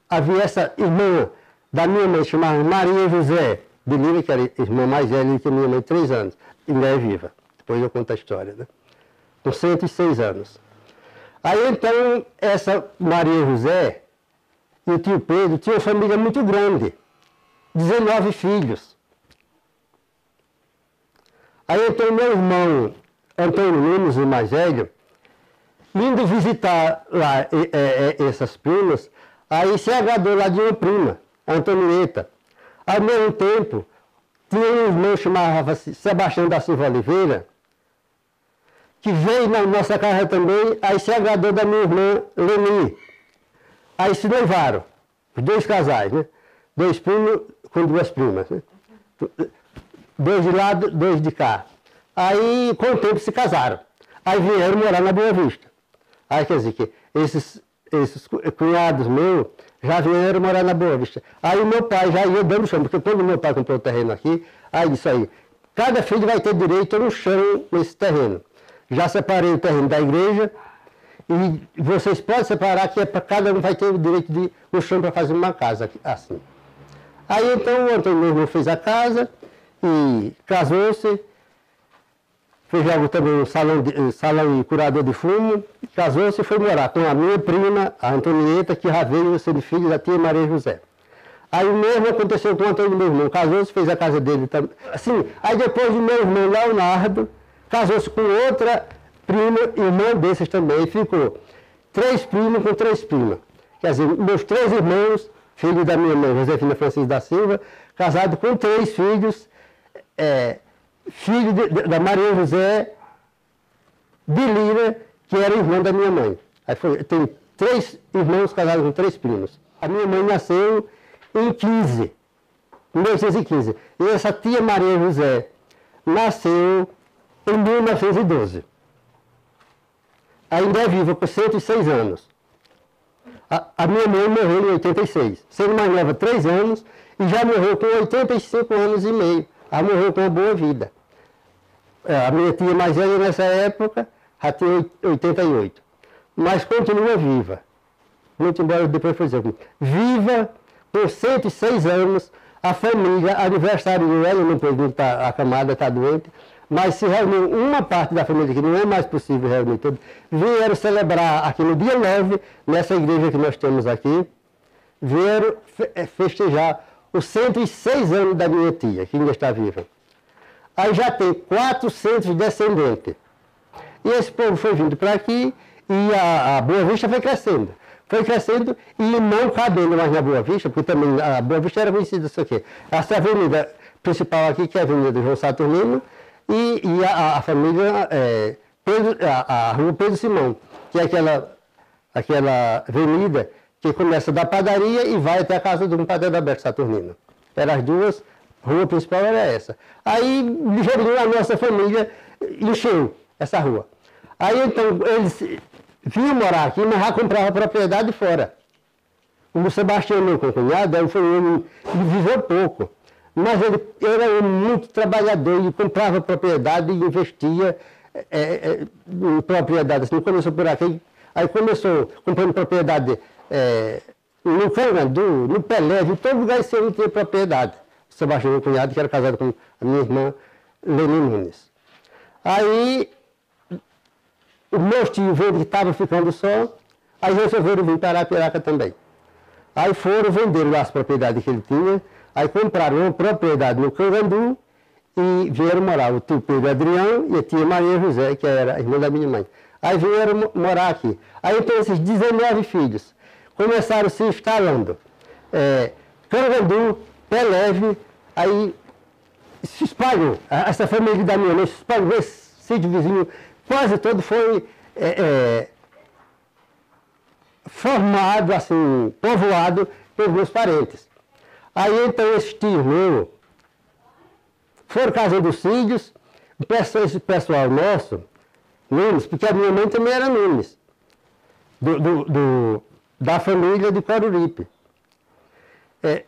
havia essa irmã da minha mãe, chamada Maria José de Lira, que era irmã mais velha que minha mãe, 3 anos, ainda é viva. Depois eu conto a história, né? Com 106 anos. Aí então, essa Maria José e o tio Pedro tinham uma família muito grande, 19 filhos. Aí então meu irmão Antônio Nunes, o mais velho, indo visitar lá essas primas, aí se agradou lá de uma prima, a Antonieta. Ao mesmo tempo, tinha um irmão chamado Sebastião da Silva Oliveira, que veio na nossa casa também, aí se agradou da minha irmã Leni. Aí se noivaram, os 2 casais, né? 2 primos com 2 primas, né? 2 de lá, 2 de cá. Aí, com o tempo, se casaram. Aí vieram morar na Boa Vista. Aí, quer dizer, que esses cunhados meus já vieram morar na Boa Vista. Aí o meu pai já ia dando chão, porque quando meu pai comprou o terreno aqui, aí disse aí, cada filho vai ter direito a um chão nesse terreno. Já separei o terreno da igreja, e vocês podem separar, que cada um vai ter o direito de um chão para fazer uma casa, assim. Aí então o Antônio meu irmão fez a casa, e casou-se, fez logo também um salão e curador de fumo, casou-se e foi morar com a minha prima, a Antonieta, que já veio sendo filho da tia Maria José. Aí o mesmo aconteceu com o Antônio, meu irmão, casou-se, fez a casa dele também. Assim, aí depois o meu irmão Leonardo casou-se com outra prima, irmã desses também, e ficou 3 primos com 3 primas. Quer dizer, meus 3 irmãos, filhos da minha mãe, Josefina Francisco da Silva, casado com 3 filhos filho da Maria José de Lira, que era irmã da minha mãe. Tem 3 irmãos casados com 3 primos. A minha mãe nasceu em 1815. E essa tia Maria José nasceu em 1912. Ainda é viva, com 106 anos. A minha mãe morreu em 86, sendo mais nova 3 anos, e já morreu com 85 anos e meio. Ela morreu com uma boa vida. A minha tia mais velha nessa época já tinha 88, mas continua viva. Muito embora depois foi dizer, viva por 106 anos, a família aniversariou, ela não pôde estar acamada, está doente, mas se reuniu uma parte da família, que não é mais possível reunir todos, vieram celebrar aqui no dia 9, nessa igreja que nós temos aqui, vieram festejar os 106 anos da minha tia, que ainda está viva. Aí já tem 400 descendentes. E esse povo foi vindo para aqui e a Boa Vista foi crescendo. Foi crescendo e não cabendo mais na Boa Vista, porque também a Boa Vista era conhecida isso aqui. Essa avenida principal aqui, que é a Avenida do João Saturnino, e a família, a Rua Pedro Simão, que é aquela avenida que começa da padaria e vai até a casa do padre Alberto Saturnino. Eram as duas, a rua principal era essa. Aí, ligeirinho, a nossa família encheu essa rua. Aí, então, eles vinham morar aqui, mas já compravam propriedade fora. O Sebastião, meu cunhado, ele viveu pouco. Mas ele era muito trabalhador, ele comprava propriedade e investia em propriedade. Assim, começou por aqui, aí começou comprando propriedade no Carandu, no Pelé, em todo lugar esse ele tinha propriedade. O Sebastião, meu cunhado, que era casado com a minha irmã Leni Nunes. Aí, os meus tios viram que estavam ficando só, aí resolveram vir para Arapiraca também. Aí foram vender lá as propriedades que ele tinha, aí compraram uma propriedade no Carandu e vieram morar o tio Pedro Adrião e a tia Maria José, que era a irmã da minha mãe. Aí vieram morar aqui. Aí então esses 19 filhos começaram se instalando. Carandu, Peleve, aí se espalhou. Essa família da minha mãe se espalhou, esse sítio vizinho quase todo foi formado, assim, povoado pelos meus parentes. Aí então esses tios meus foram casando os filhos, esse pessoal nosso, Nunes, porque a minha mãe também era Nunes, da família de Coruripe.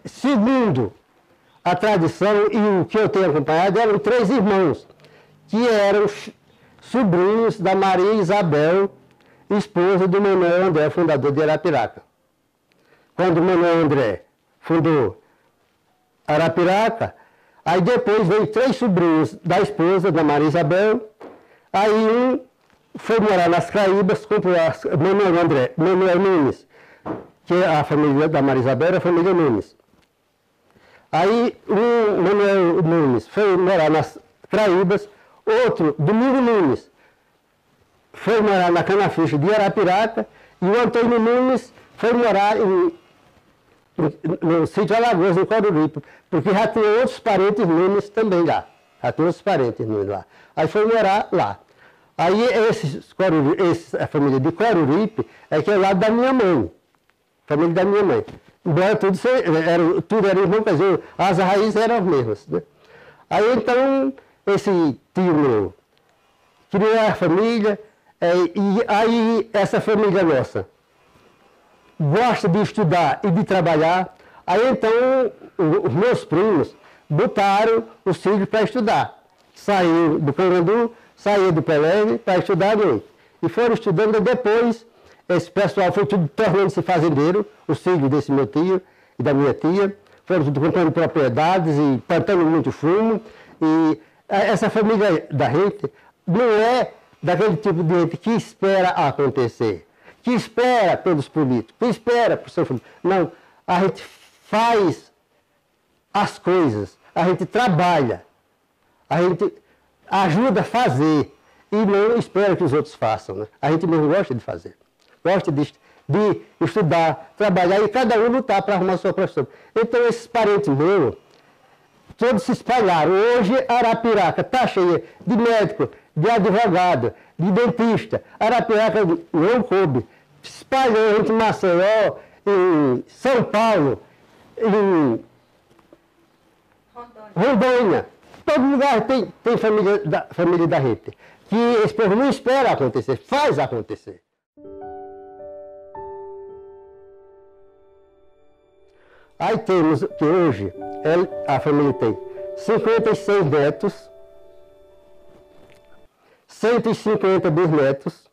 Segundo a tradição e o que eu tenho acompanhado, eram 3 irmãos, que eram sobrinhos da Maria Isabel, esposa do Manuel André, fundador de Arapiraca. Quando o Manuel André fundou Arapiraca, aí depois veio 3 sobrinhos da esposa da Maria Isabel, aí um foi morar nas Caraíbas, comprou Manuel Nunes, que a família da Maria Isabel era a família Nunes. Aí um Manuel Nunes foi morar nas Caraíbas, outro, Domingo Nunes, foi morar na Canaficha de Arapiraca, e o Antônio Nunes foi morar no sítio Alagoas, em Coruripe, porque já tinha outros parentes Nunes também lá. Já tinha outros parentes Nunes lá. Aí foi morar lá. Aí a família de Coruripe é que é o lado da minha mãe. Família da minha mãe. Embora tudo era irmão, quer dizer, as raízes eram as mesmas. Né? Aí então, esse tio meu criou a família, e aí essa família nossa gosta de estudar e de trabalhar, aí então os meus primos botaram os filhos para estudar. Saiu do Carandu, saiu do Pelé para estudar à noite. E foram estudando, depois esse pessoal foi tudo tornando-se fazendeiro, os filhos desse meu tio e da minha tia, foram tudo comprando propriedades e plantando muito fumo. E essa família da gente não é daquele tipo de gente que espera acontecer, que espera pelos políticos, que espera por seu filho. Não, a gente faz as coisas, a gente trabalha, a gente ajuda a fazer e não espera que os outros façam. Né? A gente mesmo gosta de fazer, gosta de estudar, trabalhar e cada um lutar para arrumar a sua profissão. Então esses parentes meus todos se espalharam. Hoje Arapiraca está cheia de médico, de advogado, de dentista. Arapiraca não coube. Espalhou entre Maceió, em São Paulo, em Rondônia. Todo lugar tem família da Rita. Que esse povo não espera acontecer, faz acontecer. Aí temos que hoje a família tem 56 netos, 150 bisnetos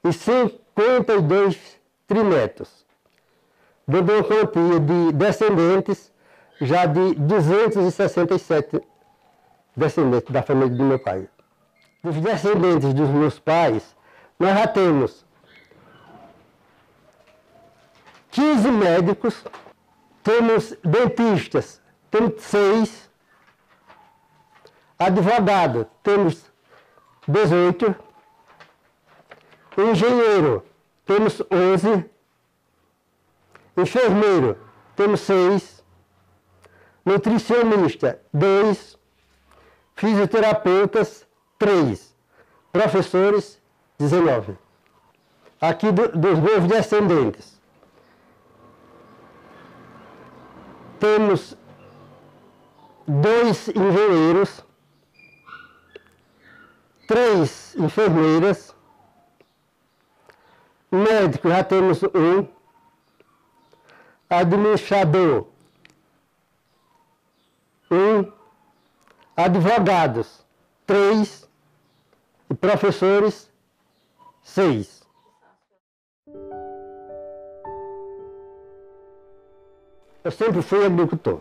e 52 trinetos, dando uma quantia de descendentes já de 267 descendentes da família do meu pai. Dos descendentes dos meus pais, nós já temos 15 médicos, temos dentistas, temos 6, advogado, temos 18, engenheiro, temos 11, enfermeiro, temos 6, nutricionista, 2, fisioterapeutas, 3, professores, 19. Aqui dos meus descendentes, temos 2 engenheiros, 3 enfermeiras, médico já temos 1, administrador 1, advogados 3 e professores 6. Eu sempre fui agricultor.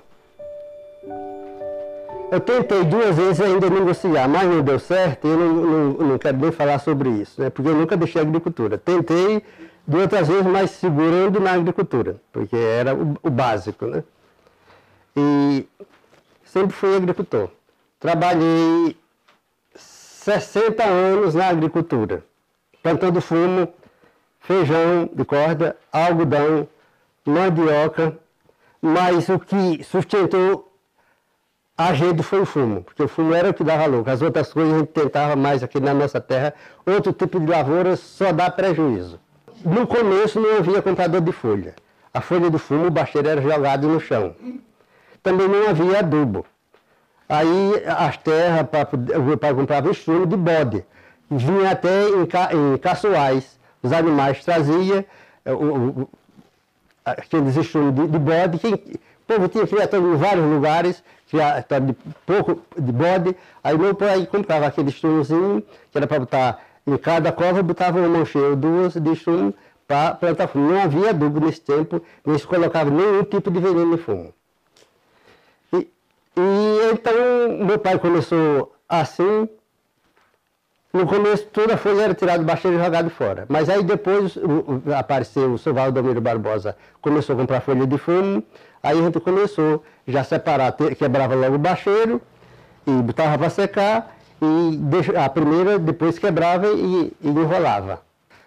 Eu tentei 2 vezes ainda negociar, mas não deu certo e eu não quero nem falar sobre isso, né? Porque eu nunca deixei a agricultura. Tentei de outras vezes, mas segurando na agricultura, porque era o básico, né? E sempre fui agricultor. Trabalhei 60 anos na agricultura, plantando fumo, feijão de corda, algodão, mandioca, mas o que sustentou a gente foi o fumo, porque o fumo era o que dava lucro. As outras coisas a gente tentava mais aqui na nossa terra, outro tipo de lavoura só dá prejuízo. No começo não havia comprador de folha. A folha do fumo, o bacheiro era jogado no chão. Também não havia adubo. Aí as terras, para comprar estrume de bode. Vinha até em caçoais. Os animais traziam aqueles estrumes de bode. O povo tinha criatório em vários lugares, criatório de pouco de bode. Aí meu pai comprava aquele estrumezinho, que era para botar em cada cova, botava uma mão cheia ou 2 de estrume para plantar fumo. Não havia adubo nesse tempo, nem se colocava nenhum tipo de veneno em fumo. E então meu pai começou assim. No começo toda a folha era tirada do bacheiro e jogada fora. Mas aí depois apareceu o seu Valdomiro Barbosa, começou a comprar folha de fumo. Aí a gente começou já a separar, quebrava logo o bacheiro e botava para secar. E a primeira depois quebrava e enrolava.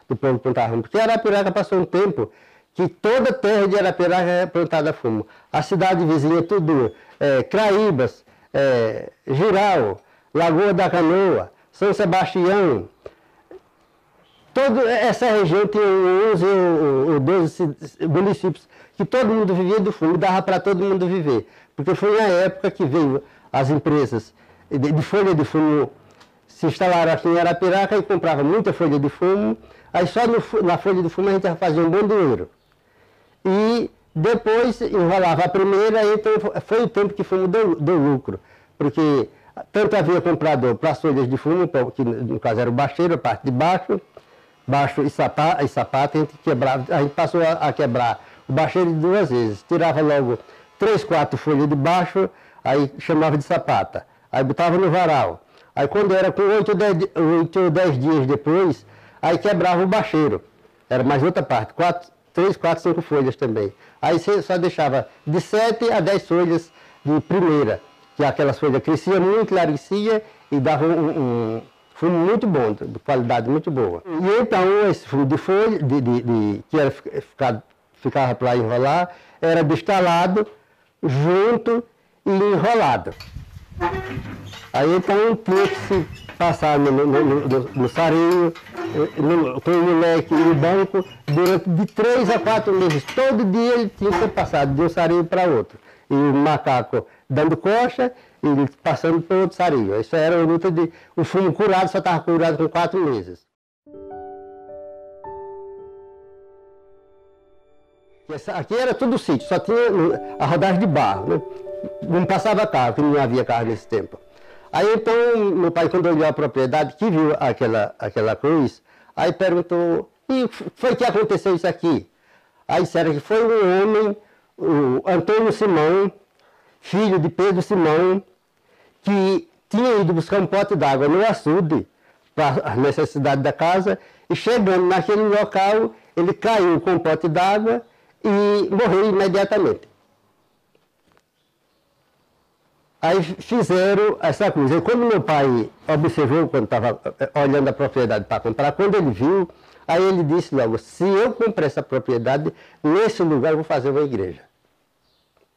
Do povo plantava fumo. Porque Arapiraca passou um tempo que toda a terra de Arapiraca é plantada a fumo. A cidade vizinha, tudo, Craíbas, Giral, Lagoa da Canoa, São Sebastião, toda essa região tem 11 ou 12 municípios que todo mundo vivia do fumo, dava para todo mundo viver. Porque foi na época que veio as empresas de folha de fumo, se instalaram aqui em Arapiraca e compravam muita folha de fumo, aí só na folha de fumo a gente já fazia um bom dinheiro. E depois enrolava a primeira, então foi o tempo que fumo deu lucro, porque tanto havia comprador para as folhas de fumo, que no caso era o bacheiro, a parte de baixo e sapato, a gente passou a quebrar o bacheiro de 2 vezes, tirava logo 3, 4 folhas de baixo, aí chamava de sapata, aí botava no varal, aí quando era com 8 ou 10 dias depois, aí quebrava o bacheiro, era mais outra parte, 3, 4, 5 folhas também. Aí você só deixava de 7 a 10 folhas de primeira, que aquelas folhas cresciam muito, clarecia e dava um fumo muito bom, de qualidade muito boa. E então esse fumo de folha, que era ficava para enrolar, era destalado, junto e enrolado. Aí então tinha que se passar no sarinho, com o moleque e o banco, durante de 3 a 4 meses. Todo dia ele tinha que ser passado de um sarinho para outro. E o macaco dando coxa e passando para outro sarinho. Isso era a luta de... O fumo curado só estava curado com 4 meses. Aqui era tudo sítio, só tinha a rodagem de barro, né? Não passava carro, que não havia carro nesse tempo. Aí então, meu pai, quando olhou a propriedade, que viu aquela cruz, aí perguntou, e foi que aconteceu isso aqui? Aí disseram que foi um homem, o Antônio Simão, filho de Pedro Simão, que tinha ido buscar um pote d'água no açude, para a necessidade da casa, e chegando naquele local, ele caiu com um pote d'água e morreu imediatamente. Aí fizeram essa cruz. E quando meu pai observou, quando estava olhando a propriedade para comprar, quando ele viu, aí ele disse logo, se eu comprar essa propriedade, nesse lugar eu vou fazer uma igreja.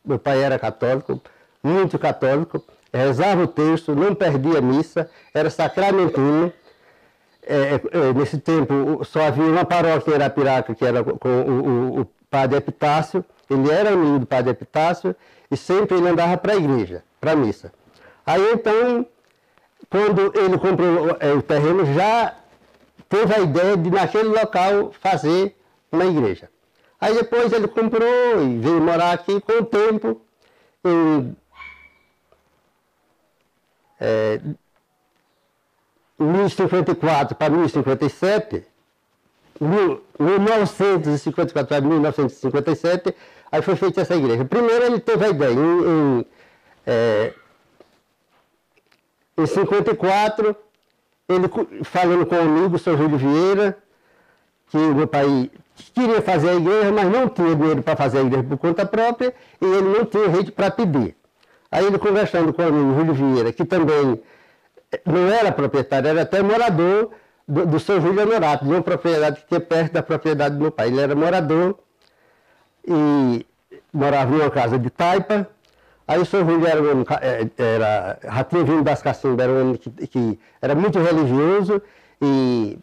Meu pai era católico, muito católico, rezava o texto, não perdia missa, era sacramentino. Nesse tempo só havia uma paróquia em Arapiraca, que era com o padre Epitácio. Ele era amigo do padre Epitácio e sempre ele andava para a igreja, para a missa. Aí então, quando ele comprou o terreno, já teve a ideia de naquele local fazer uma igreja. Aí depois ele comprou e veio morar aqui. Com o tempo, em 1054 para 1057, 1954 para 1957, aí foi feita essa igreja. Primeiro ele teve a ideia, em 54, ele falando com um amigo, o Sr. Júlio Vieira, que meu pai queria fazer a igreja, mas não tinha dinheiro para fazer a igreja por conta própria, e ele não tinha jeito para pedir. Aí ele conversando com o amigo Júlio Vieira, que também não era proprietário, era até morador do Sr. Júlio Honorato, de uma propriedade que tinha perto da propriedade do meu pai. Ele era morador e morava em uma casa de taipa. Aí o Sr. Júlio já tinha vindo das Cacimbas, era um homem que era muito religioso e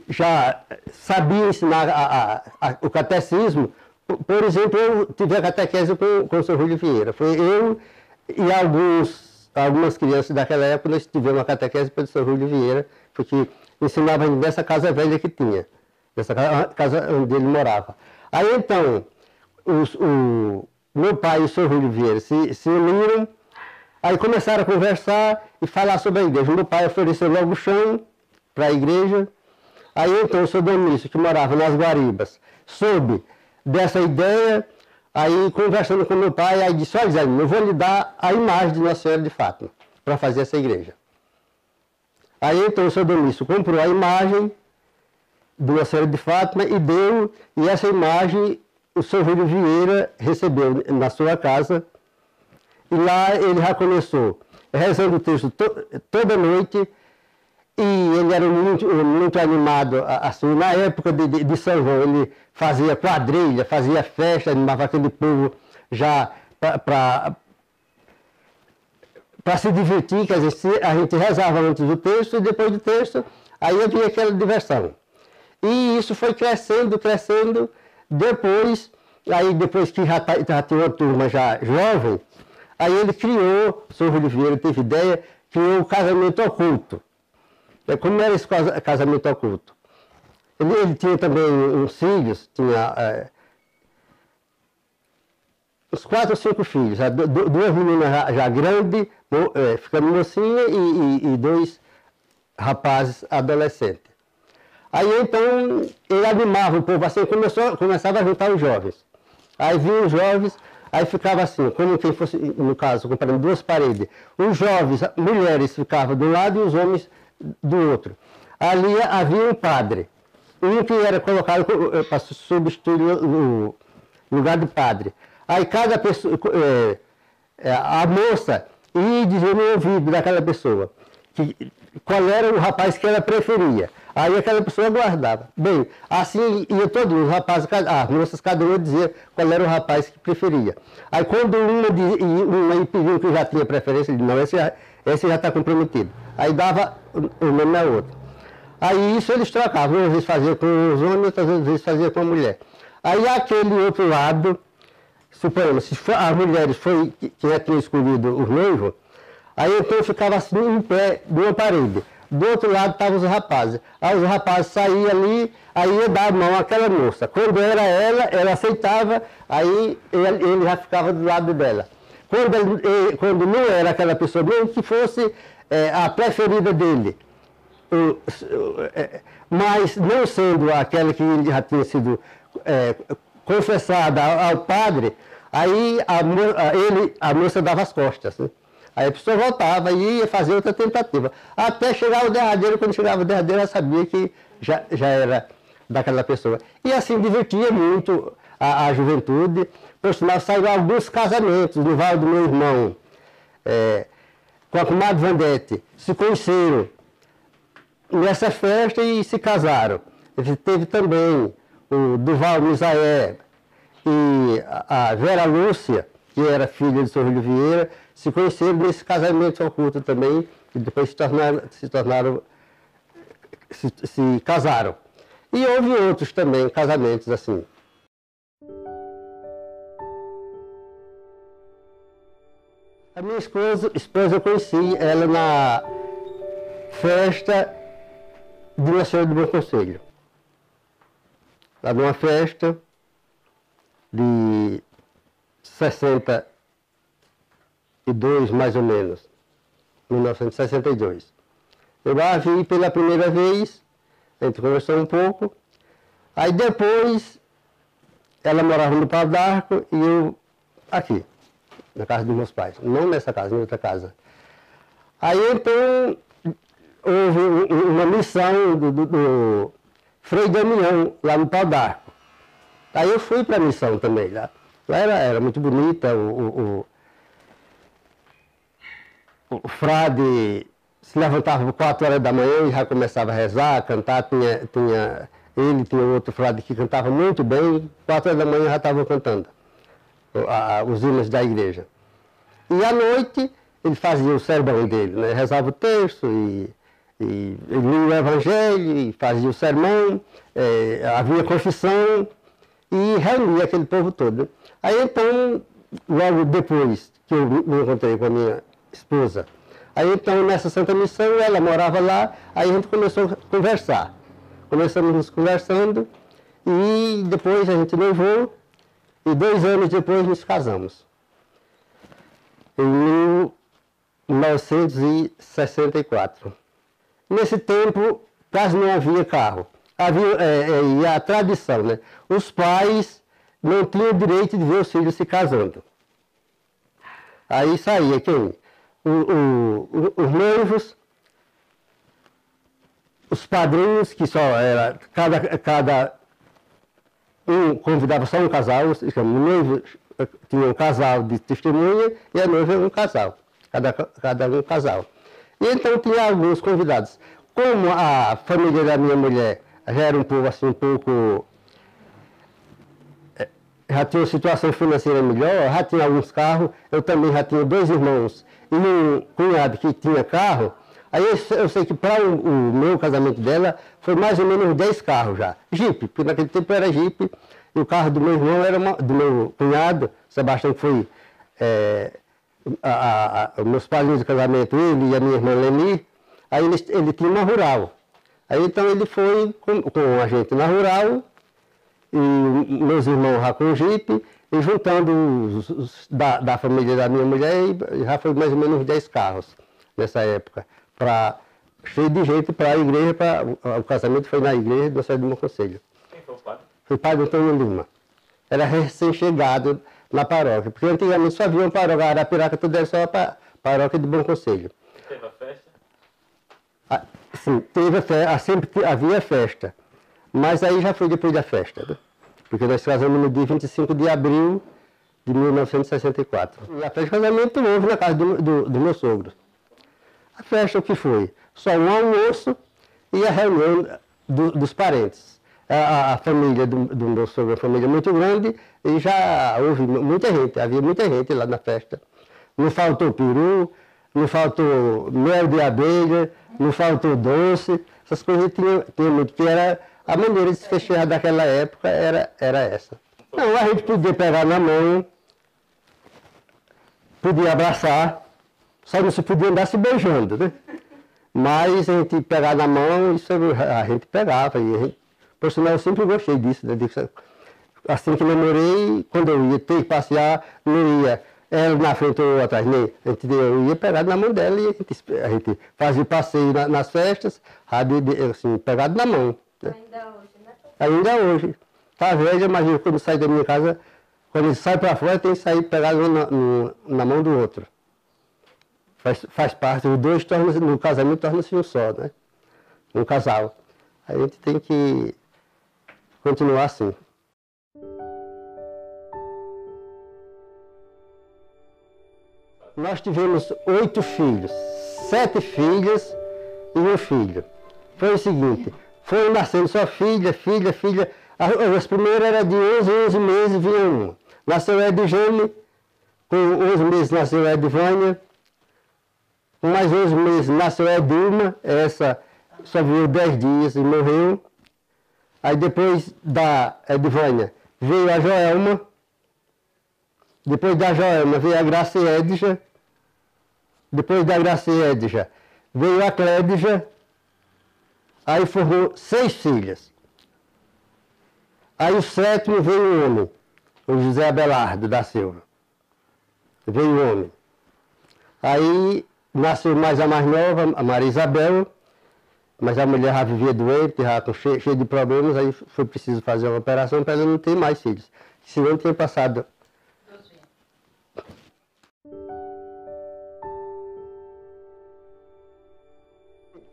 já sabia ensinar o catecismo. Por exemplo, eu tive a catequese com o Sr. Júlio Vieira. Foi eu e algumas crianças daquela época, nós tivemos uma catequese pelo Sr. Júlio Vieira, porque ensinava nessa casa velha que tinha, nessa casa onde ele morava. Aí então, o meu pai e o Sr. Júlio Vieira se uniram, aí começaram a conversar e falar sobre a igreja. O meu pai ofereceu logo o chão para a igreja. Aí então o Sr. Domício, que morava nas Guaribas, soube dessa ideia. Aí, conversando com meu pai, aí disse, olha, Zé, eu vou lhe dar a imagem de Nossa Senhora de Fátima para fazer essa igreja. Aí, então, o Sr. Domício comprou a imagem de Nossa Senhora de Fátima e deu, e essa imagem o Sr. Júlio Vieira recebeu na sua casa, e lá ele já começou rezando o texto toda noite, e ele era muito animado, assim, na época de São João, ele fazia quadrilha, fazia festa, animava aquele povo já para se divertir, quer dizer, a gente rezava antes do texto e depois do texto, aí havia aquela diversão. E isso foi crescendo, depois que já tinha uma turma já jovem, aí ele criou, o Sr. Júlio Vieira teve ideia, criou o casamento oculto. Como era esse casamento oculto? Ele tinha também uns filhos, tinha uns 4 ou 5 filhos, duas meninas já grandes, ficando mocinha, e 2 rapazes adolescentes. Aí então ele animava o povo assim, começava a juntar os jovens. Aí vinham os jovens, aí ficava assim, como quem fosse, no caso, comparando 2 paredes. Os jovens, mulheres ficavam de um lado e os homens do outro. Ali havia um padre, um que era colocado para substituir no lugar do padre. Aí cada pessoa, a moça ia dizer no ouvido daquela pessoa qual era o rapaz que ela preferia. Aí aquela pessoa guardava. Bem, assim ia todo mundo, os rapazes, as moças, cada uma dizia qual era o rapaz que preferia. Aí quando uma pediu que já tinha preferência, ele disse, não, esse já está comprometido. Aí dava o nome a outro. Aí isso eles trocavam, às vezes fazia com os homens, outras vezes fazia com a mulher. Aí aquele outro lado, suponhamos, se as mulheres foi que já tinham escolhido os noivos, aí então ficava assim em pé de uma parede. Do outro lado estavam os rapazes. Aí os rapazes saíam ali, aí ia dar a mão àquela moça. Quando era ela aceitava, aí ele já ficava do lado dela. Quando não era aquela pessoa, mesmo que fosse a preferida dele, mas não sendo aquela que já tinha sido confessada ao padre, aí a moça dava as costas, né? Aí a pessoa voltava e ia fazer outra tentativa. Até chegar o derradeiro, quando chegava o derradeiro, ela sabia que já era daquela pessoa. E assim divertia muito a juventude. Por sinal, saíram alguns casamentos no Vale do meu irmão, com a comadre Vandete. Se conheceram nessa festa e se casaram. Teve também o Duval Misaé e a Vera Lúcia, que era filha de Sorrilho Vieira, se conheceram nesse casamento oculto também, e depois se casaram. E houve outros também, casamentos assim. A minha esposa eu conheci ela na festa de Nossa Senhora do Bom Conselho. Lá numa festa de 62, mais ou menos, 1962. Eu lá vi pela primeira vez, a gente conversou um pouco, aí depois ela morava no Pau d'Arco e eu aqui, na casa dos meus pais, não nessa casa, em outra casa. Aí então houve uma missão do Frei Damião, lá no Pau d'Arco. Aí eu fui para a missão também, lá era muito bonita, o frade se levantava por 4 horas da manhã e já começava a rezar, a cantar, tinha outro frade que cantava muito bem, 4 horas da manhã já estavam cantando os hinos da igreja. E à noite ele fazia o sermão dele, né? Rezava o texto e lia o evangelho e fazia o sermão, havia confissão e reunia aquele povo todo. Aí então, logo depois que eu me encontrei com a minha esposa, aí então nessa Santa Missão ela morava lá, aí a gente começou a conversar. Começamos conversando e depois a gente noivou e 2 anos depois nos casamos. Em 1964. Nesse tempo quase não havia carro. E a tradição, né? Os pais não tinham o direito de ver os filhos se casando. Aí saía quem? Os noivos, os padrinhos, que só era, cada um convidava só um casal, o noivo tinha um casal de testemunha e a noiva um casal, cada um casal. E então tinha alguns convidados. Como a família da minha mulher já era um povo assim, um pouco... já tinha uma situação financeira melhor, já tinha alguns carros, eu também já tinha 2 irmãos e um cunhado que tinha carro. Aí eu sei que para o meu casamento dela foi mais ou menos 10 carros já. Jeep, porque naquele tempo era Jeep, e o carro do meu irmão era do meu cunhado, Sebastião, que foi meus padrinhos de casamento, ele e a minha irmã Leni. Aí ele tinha uma rural. Aí então ele foi com a gente na rural, e meus irmãos já com o Jeep, e juntando da família da minha mulher, já foi mais ou menos 10 carros nessa época. Cheio de gente para a igreja, o casamento foi na igreja do Nossa Senhora do Bom Conselho. Quem foi o padre? Foi o padre Antônio Lima. Era recém-chegado na paróquia, porque antigamente só havia uma paróquia, a Arapiraca tudo era só a paróquia de Bom Conselho. Teve a festa? Sim, teve a festa, sempre havia festa, mas aí já foi depois da festa, né? Porque nós casamos no dia 25 de abril de 1964. E a festa de casamento houve na casa do meu sogro. A festa o que foi? Só um almoço e a reunião dos parentes. A família do meu sogro é uma família muito grande e já houve muita gente, havia muita gente lá na festa. Não faltou peru, não faltou mel de abelha, não faltou doce, essas coisas tinha muito, que era a maneira de se festejar daquela época era essa. Não, a gente podia pegar na mão, podia abraçar, só não se podia andar se beijando, né? Mas a gente pegar na mão, isso a gente pegava. E a gente, por sinal, eu sempre gostei disso, né? Assim que namorei, quando eu ia ter que passear, não ia ela na frente ou atrás, nem. Eu ia pegar na mão dela e a gente fazia passeio nas festas, assim, pegado na mão. Né? Ainda hoje, né? Ainda hoje. Tá velha, mas eu, quando sai da minha casa, quando ele sai para fora, tem que sair pegado na mão do outro. Faz parte, os dois no casamento torna-se um só, né? Um casal. A gente tem que continuar assim. Nós tivemos 8 filhos, 7 filhas e um filho. Foi o seguinte, foi nascendo só filha. As primeiras eram de 11 meses, vinha uma. Nasceu Edjane, com 11 meses nasceu Edvânia. Com mais 11 meses nasceu Edilma, essa só viveu 10 dias e morreu. Aí depois da Edvânia veio a Joelma. Depois da Joelma veio a Graciedja. Depois da Graciedja veio a Clédja. Aí formou 6 filhas. Aí o 7º veio o homem, o José Abelardo da Silva. Veio o homem. Aí nasceu mais a mais nova, a Maria Isabel, mas a mulher já vivia doente, já cheia de problemas, aí foi preciso fazer uma operação para ela não ter mais filhos. Senão tinha passado.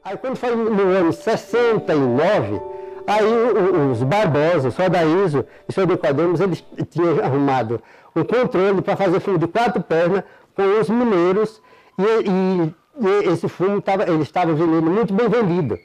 Aí quando foi no ano 69, aí os Barbosa, o Sodaíso e o Sr. Nicodemus, eles tinham arrumado um controle para fazer fumo de 4 pernas com os mineiros e esse fumo eles estavam vendendo muito bem vendido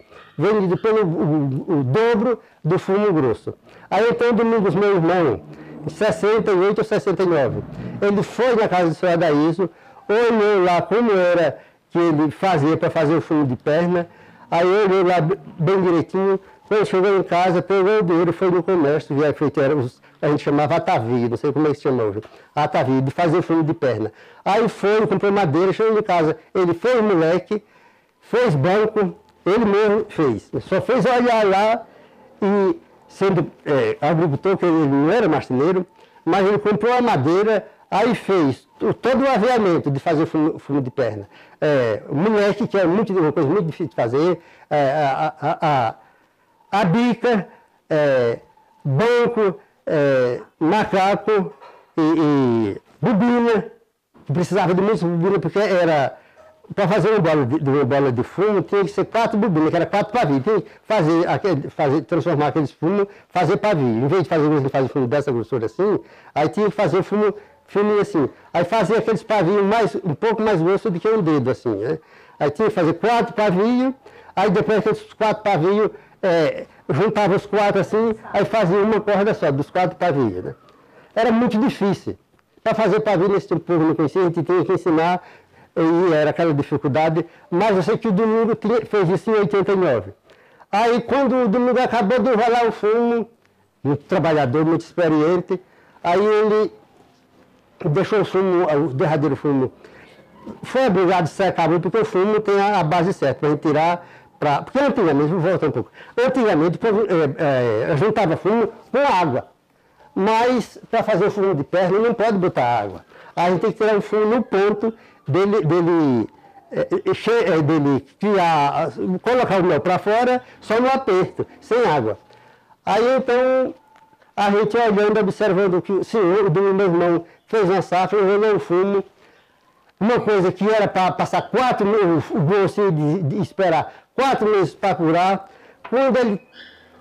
pelo o dobro do fumo grosso. Aí então, Domingos, meu irmão, em 68 ou 69, ele foi na casa do Sr. Adaíso, olhou lá como era que ele fazia para fazer o fumo de perna, aí olhou lá bem direitinho, quando chegou em casa, pegou o dinheiro, foi no comércio, via feito, a gente chamava atavio, não sei como é que se chama hoje, atavio, de fazer fumo de perna. Aí foi, comprou madeira, chegou em casa, ele fez moleque, fez banco, ele mesmo fez. Só fez olhar lá e, sendo agricultor, que ele não era marceneiro, mas ele comprou a madeira, aí fez todo o aviamento de fazer fumo de perna. Moleque, que é uma coisa muito difícil de fazer, a bica, banco, macaco e bobina, que precisava de muitas bobinas, porque era, para fazer uma bola de fumo, tinha que ser 4 bobinas, que era 4 pavios. Tinha que transformar aqueles fumos, fazer pavio. Em vez de fazer fumo dessa grossura assim, aí tinha que fazer fumo fininho assim. Aí fazia aqueles pavios um pouco mais grossos do que um dedo, assim, né? Aí tinha que fazer 4 pavios, aí depois aqueles 4 pavios, juntava os 4 assim, aí fazia uma corda só, dos 4 pavios, né? Era muito difícil. Para fazer pavio nesse tempo, o povo não conhecia, a gente tinha que ensinar, e era aquela dificuldade, mas eu sei que o Domingo fez isso em 89. Aí quando o Domingo acabou de enrolar o fumo, muito trabalhador, muito experiente, aí ele deixou o fumo, o derradeiro fumo, foi obrigado a secar, porque o fumo tem a base certa para a gente tirar, porque antigamente, vou voltar um pouco, antigamente juntava fumo com água, mas para fazer o fumo de perna não pode botar água. A gente tem que tirar o fumo no ponto dele colocar o mel para fora, só no aperto, sem água. Aí então, a gente olhando, observando que o senhor, do meu irmão, fez uma safra, enrolou o fumo, uma coisa que era para passar 4 meses, o gosto de esperar 4 meses para curar, quando ele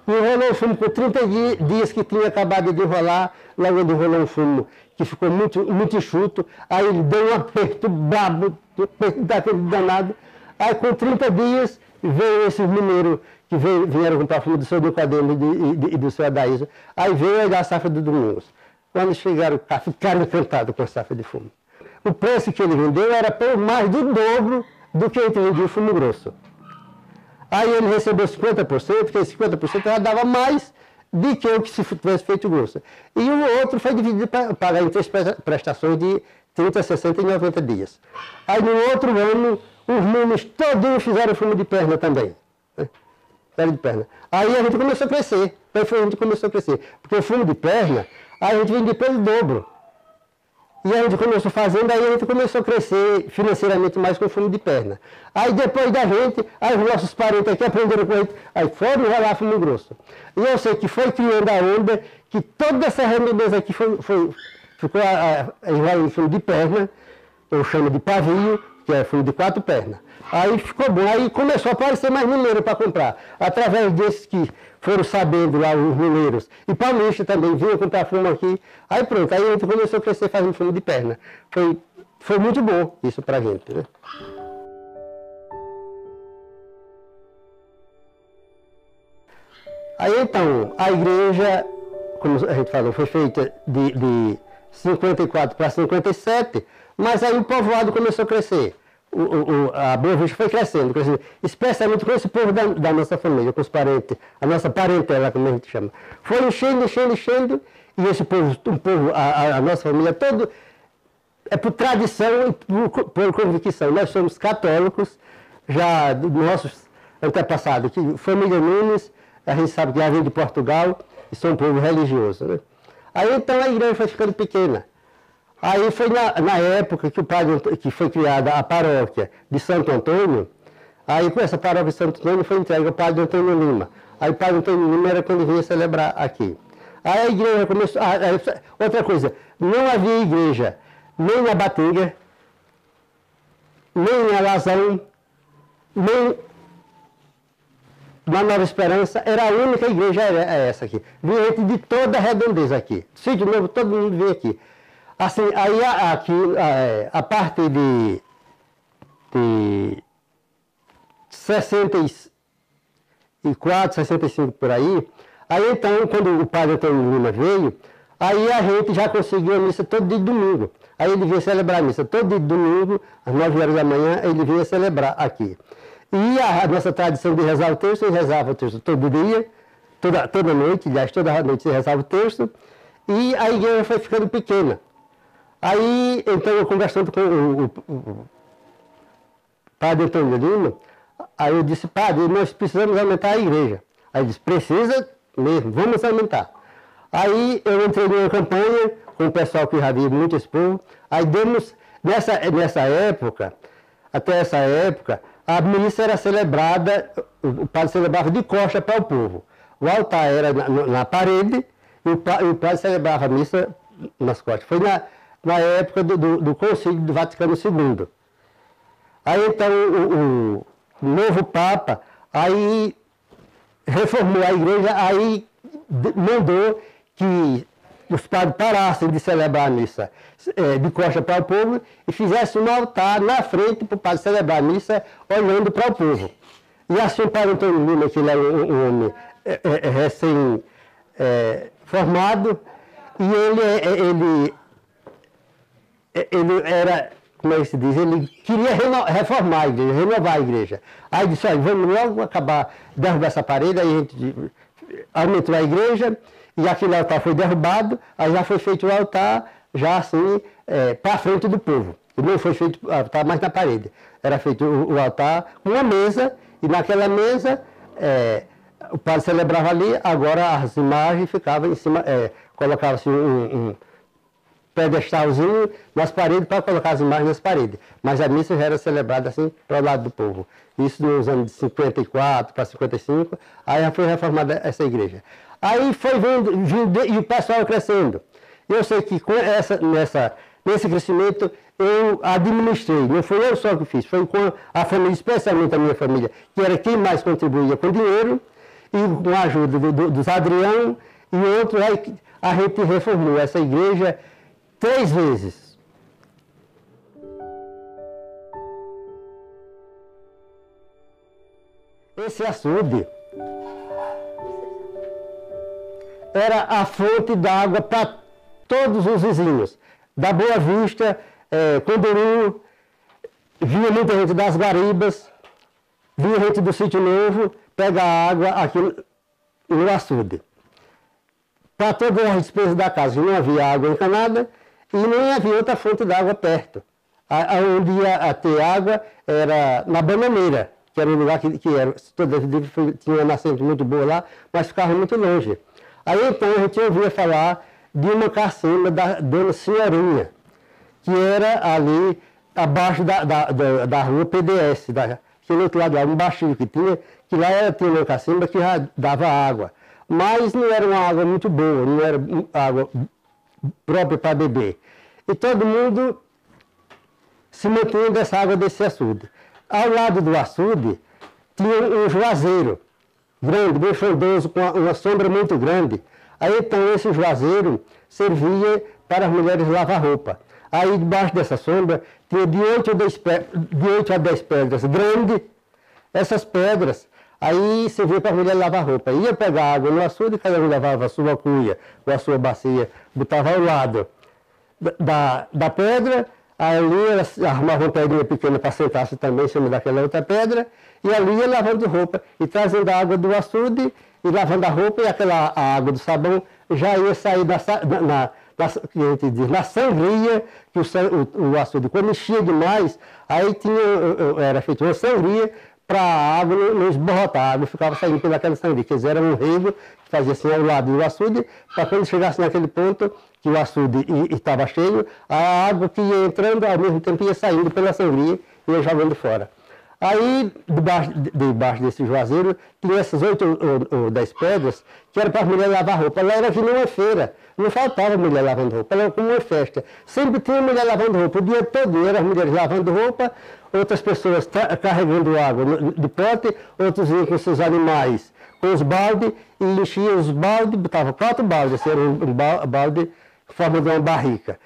enrolou o fumo com 30 dias que tinha acabado de enrolar, logo ele enrolou um fumo que ficou muito, muito enxuto, aí ele deu um aperto brabo, daquele danado, aí com 30 dias veio esses mineiros que vieram comprar fumo do seu Nicodemo e do seu Adaíso. Aí veio a safra do Domingos. Quando chegaram cá, ficaram encantados com a safra de fumo. O preço que ele vendeu era por mais do dobro do que ele vendia o fumo grosso. Aí ele recebeu 50%, porque 50% já dava mais do que o que se tivesse feito grosso. E o outro foi dividido para pagar em 3 prestações de 30, 60 e 90 dias. Aí no outro ano, os meninos todos fizeram fumo de perna também. Perna de perna. Aí a gente começou a crescer. Aí a gente começou a crescer. Porque o fumo de perna, aí a gente vendia pelo dobro. E a gente começou fazendo, aí a gente começou a crescer financeiramente mais com o fumo de perna. Aí depois da gente, aí os nossos parentes aqui aprenderam com a gente, aí foram rolar fumo grosso. E eu sei que foi criando a onda, que toda essa redondeza aqui ficou enrolando fumo de perna, eu chamo de pavio, que é fumo de 4 pernas. Aí ficou bom, aí começou a aparecer mais mineiro para comprar. Através desses que foram sabendo lá, os mineiros, e paulistas também vinham comprar fumo aqui. Aí pronto, aí a gente começou a crescer fazendo fumo de perna. Foi muito bom isso pra gente, né? Aí então, a igreja, como a gente falou, foi feita de 54 para 57, mas aí o povoado começou a crescer. A Boa Vista foi crescendo, especialmente com esse povo da nossa família, com os parentes, a nossa parentela, como a gente chama. Foi enchendo, e esse povo, a nossa família toda, é por tradição e por convicção. Nós somos católicos, já dos nossos antepassados, que família Nunes, a gente sabe que já vem de Portugal, e são um povo religioso, né? Aí então a igreja foi ficando pequena. Aí foi na época que foi criada a paróquia de Santo Antônio, aí com essa paróquia de Santo Antônio foi entregue ao padre Antônio Lima. Aí o padre Antônio Lima era quando vinha celebrar aqui. Aí a igreja começou... outra coisa, não havia igreja nem na Batinga, nem em Alazão, nem na Nova Esperança, era a única igreja essa aqui. Vinha gente de toda a redondeza aqui. Sítio Novo, todo mundo vinha aqui. Assim, aí aqui, a partir de 64, 65 por aí então, quando o padre Antônio Lima veio, aí a gente já conseguiu a missa todo dia de domingo. Aí ele vinha celebrar a missa todo dia de domingo, às 9 horas da manhã, ele vinha celebrar aqui. E a nossa tradição de rezar o terço, ele rezava o terço todo dia, toda noite, aliás, toda noite se rezava o terço, e a igreja foi ficando pequena. Aí, então, eu conversando com o padre Antônio Lima, aí eu disse, padre, nós precisamos aumentar a igreja. Aí ele disse, precisa mesmo, vamos aumentar. Aí eu entrei numa campanha com o pessoal que já viu muito esse povo, aí demos, nessa época, até essa época, a missa era celebrada, o padre celebrava de costa para o povo. O altar era na parede e o padre celebrava a missa nas costas. Foi na época do Concílio do Vaticano II. Aí então o novo Papa aí reformou a igreja, aí mandou que os padres parassem de celebrar a missa de costa para o povo e fizessem um altar na frente para o padre celebrar a missa olhando para o povo. E assim o padre Antônio Lima, que ele era um homem recém-formado, e ele era, como é que se diz, ele queria reformar a igreja, renovar a igreja. Aí disse, olha, vamos logo acabar, derrubar essa parede, aí a gente aumentou a igreja, e aquele altar foi derrubado, aí já foi feito o altar, já assim, para frente do povo. E não foi feito o altar mais na parede. Era feito o altar com uma mesa, e naquela mesa, o padre celebrava ali, agora as imagens ficavam em cima, colocava-se um pedestalzinho nas paredes para colocar as imagens nas paredes. Mas a missa já era celebrada assim para o lado do povo. Isso nos anos de 54 para 55, aí já foi reformada essa igreja. Aí foi vindo e o pessoal crescendo. Eu sei que com nesse crescimento eu administrei, não foi eu só que fiz, foi com a família, especialmente a minha família, que era quem mais contribuía com dinheiro, e com a ajuda dos Adrião e outros, aí a gente reformou essa igreja 3 vezes. Esse açude era a fonte d'água para todos os vizinhos. Da Boa Vista, Conduru, vinha muita gente das Guaribas, vinha gente do Sítio Novo, pegar água aqui no açude. Para todas as despesas da casa, não havia água encanada e nem havia outra fonte d'água perto. Onde ia ter água era na Bananeira, que era um lugar que era, tinha uma nascente muito boa lá, mas ficava muito longe. Aí então a gente ouvia falar de uma cacimba da Dona Senhorinha, que era ali abaixo da rua PDS, aquele outro lado lá, um baixinho que tinha, que lá tinha uma cacimba que já dava água. Mas não era uma água muito boa, não era água própria para beber. E todo mundo se mantinha dessa água desse açude. Ao lado do açude tinha um juazeiro grande, bem frondoso, com uma sombra muito grande. Aí então esse juazeiro servia para as mulheres lavar roupa. Aí debaixo dessa sombra tinha de 8 a 10 pedras grandes. Essas pedras aí servia para a mulher lavar roupa. Ia pegar água no açude, cada um levava a sua cuia ou a sua bacia, botava ao lado da pedra. Ali elas arrumavam uma pedrinha pequena para sentar-se também em cima daquela outra pedra, e ali ia lavando roupa, e trazendo a água do açude, e lavando a roupa, e a água do sabão já ia sair na sangria, que o açude, quando enchia demais, aí era feita uma sangria para a água não esborrotar, a água ficava saindo pelaquela sangria, que era um rego que fazia assim ao lado do açude, para quando chegasse naquele ponto que o açude estava cheio, a água que ia entrando ao mesmo tempo ia saindo pela sangria e ia jogando fora. Aí, debaixo desse juazeiro, tinha essas 8 ou 10 pedras que era para as mulheres lavar roupa. Lá era que nem uma feira, não faltava mulher lavando roupa, era como uma festa. Sempre tinha mulher lavando roupa, o dia todo eram as mulheres lavando roupa, outras pessoas carregando água de pote, outros iam com seus animais, com os baldes, e enchiam os baldes, botavam 4 baldes, assim, era um balde em forma de uma barrica,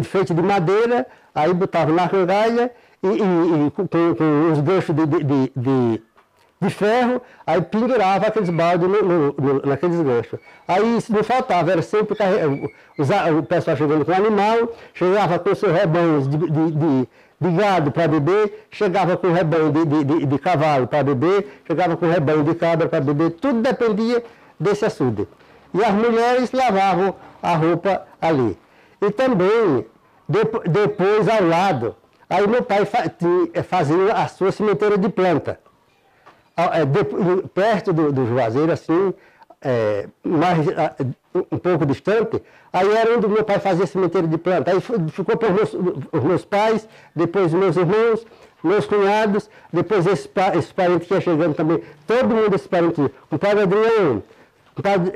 feito de madeira, aí botavam na cangalha, e com os ganchos de ferro, aí pendurava aqueles baldes naqueles ganchos. Aí isso não faltava, era sempre o pessoal chegando com o animal, chegava com seus rebanhos de gado para beber, chegava com rebanho de cavalo para beber, chegava com rebanho de cabra para beber, tudo dependia desse açude. E as mulheres lavavam a roupa ali. E também, depois ao lado, aí meu pai fazia a sua sementeira de planta. Perto do juazeiro, assim, um pouco distante, aí era onde meu pai fazia sementeira de planta. Aí ficou para os meus pais, depois os meus irmãos, meus cunhados, depois esses parentes que iam chegando também, todo mundo esses parentes, o padre Adriano, o padre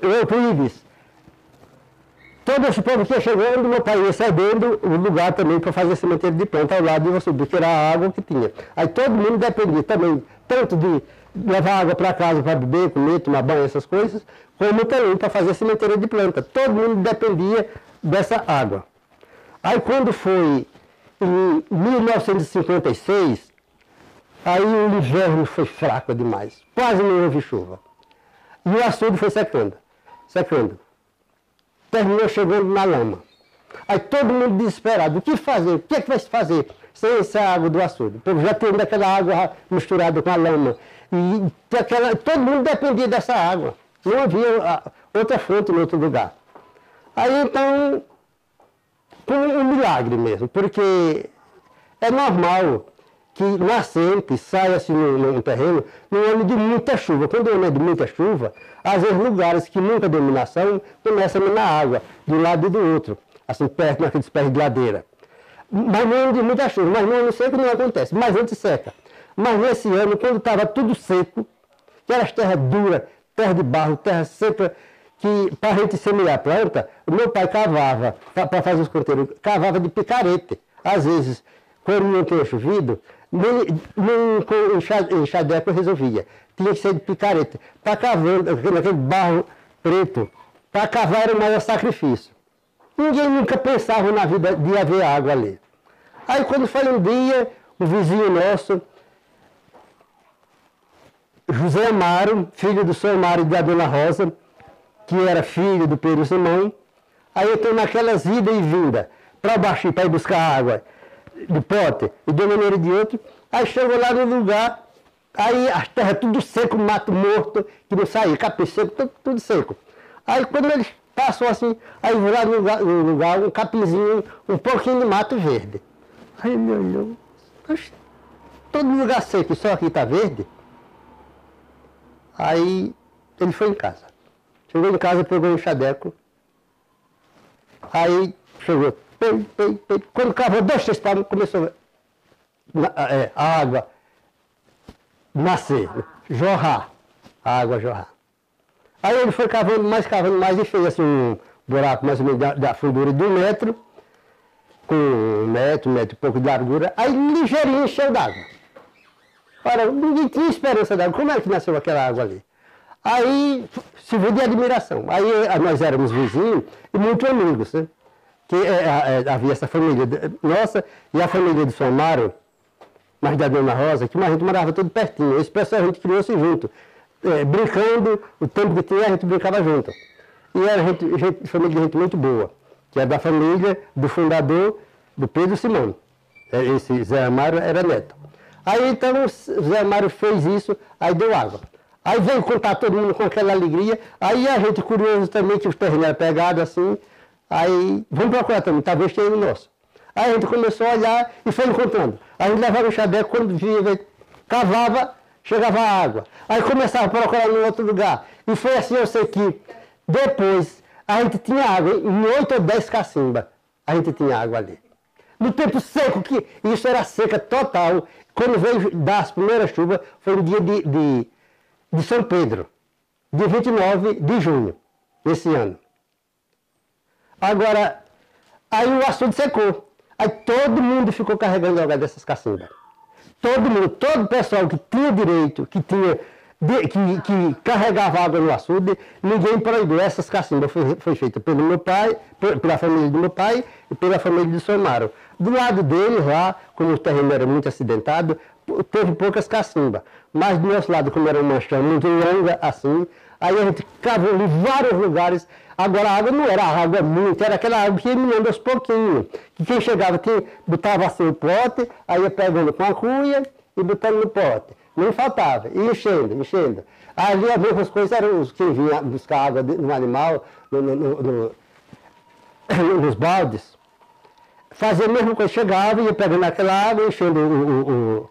Euclides, todo esse povo que ia chegando, meu pai ia cedendo o lugar também para fazer cemitério de planta ao lado do açude, que era a água que tinha. Aí todo mundo dependia também, tanto de levar água para casa para beber, comer, tomar banho, essas coisas, como também para fazer cemitério de planta. Todo mundo dependia dessa água. Aí quando foi em 1956, aí o inverno foi fraco demais, quase não houve chuva. E o açude foi secando. Terminou chegando na lama. Aí todo mundo desesperado, o que fazer? O que é que vai se fazer sem essa água do açude? O povo já tendo aquela água misturada com a lama. E todo mundo dependia dessa água. Não havia outra fonte em outro lugar. Aí então, foi um milagre mesmo, porque é normal que nascente saia assim no terreno num ano de muita chuva. Quando é um ano de muita chuva, às vezes lugares que nunca tem iluminação começam a minar água de um lado e do outro, assim perto naqueles pés de ladeira. Mas no ano de muita chuva, mas no ano seco não acontece, mas antes seca. Mas nesse ano, quando estava tudo seco, que era as terras duras, terra de barro, terra seca, que para a gente semear a planta, o meu pai cavava, para fazer os canteiros, cavava de picarete. Às vezes, quando não tinha chovido, nem com enxadeco resolvia. Tinha que ser de picareta. Para cavar, naquele barro preto, para cavar era o maior sacrifício. Ninguém nunca pensava na vida de haver água ali. Aí quando foi um dia, o vizinho nosso José Amaro, filho do Sr. Amaro e da Dona Rosa, que era filho do Pedro Simão. Aí eu estou naquelas idas e vindas, para baixo, para ir buscar água de pote e de uma maneira e de outra. Aí chegou lá no lugar, aí as terras tudo seco, mato morto, que não saía, capim seco, tudo seco. Aí quando eles passou assim, aí vou lá no lugar um capinzinho, um pouquinho de mato verde. Aí ele me olhou, todo lugar seco, só aqui está verde. Aí ele foi em casa. Chegou em casa, pegou um enxadeco. Aí chegou, quando cavou 2, 3 palmos, começou a água nascer, jorrar, a água jorrar. Aí ele foi cavando mais e fez assim um buraco mais ou menos da fundura de 1 metro, com 1 metro, 1 metro e pouco de largura, aí ligeirinho encheu d'água. Ora, ninguém tinha esperança d'água, como é que nasceu aquela água ali? Aí se viu de admiração. Aí nós éramos vizinhos e muito amigos, né? Que havia essa família nossa e a família de São Amaro, mas da Dona Rosa, que a gente morava tudo pertinho. Esse pessoal a gente criou-se junto. Brincando, o tempo que tinha a gente brincava junto. E era família de gente muito boa, que é da família do fundador do Pedro Simão. Esse Zé Amaro era neto. Aí então o Zé Amaro fez isso, aí deu água. Aí veio contar todo mundo com aquela alegria, aí a gente curioso também, que os terrenos eram pegados assim, aí vamos procurar também, talvez tenha o nosso. Aí a gente começou a olhar e foi encontrando. Aí a gente levava o chaveco, quando via, cavava, chegava a água. Aí começava a procurar em outro lugar. E foi assim, eu sei que depois a gente tinha água, em 8 ou 10 cacimbas, a gente tinha água ali. No tempo seco, que isso era seca total, quando veio dar as primeiras chuvas, foi no dia de São Pedro, dia 29 de junho, esse ano. Agora, aí o açude secou. Aí todo mundo ficou carregando água dessas cacimbas. Todo mundo, todo o pessoal que tinha direito, que carregava água no açude, ninguém proibiu. Essas cacimbas foi feita pelo meu pai, pela família do meu pai e pela família de São Amaro. Do lado deles lá, como o terreno era muito acidentado, teve poucas cacimbas. Mas do nosso lado, como era uma manchão muito longa assim, aí a gente cavou em vários lugares. Agora a água não era água muito, era aquela água que ia minando aos pouquinhos. Que quem chegava, botava assim o pote, aí ia pegando com a cuia e botando no pote. Não faltava, e enchendo. Ali as mesmas coisas eram os que vinham buscar água no animal, nos baldes. Fazia a mesma coisa, chegava, ia pegando aquela água, enchendo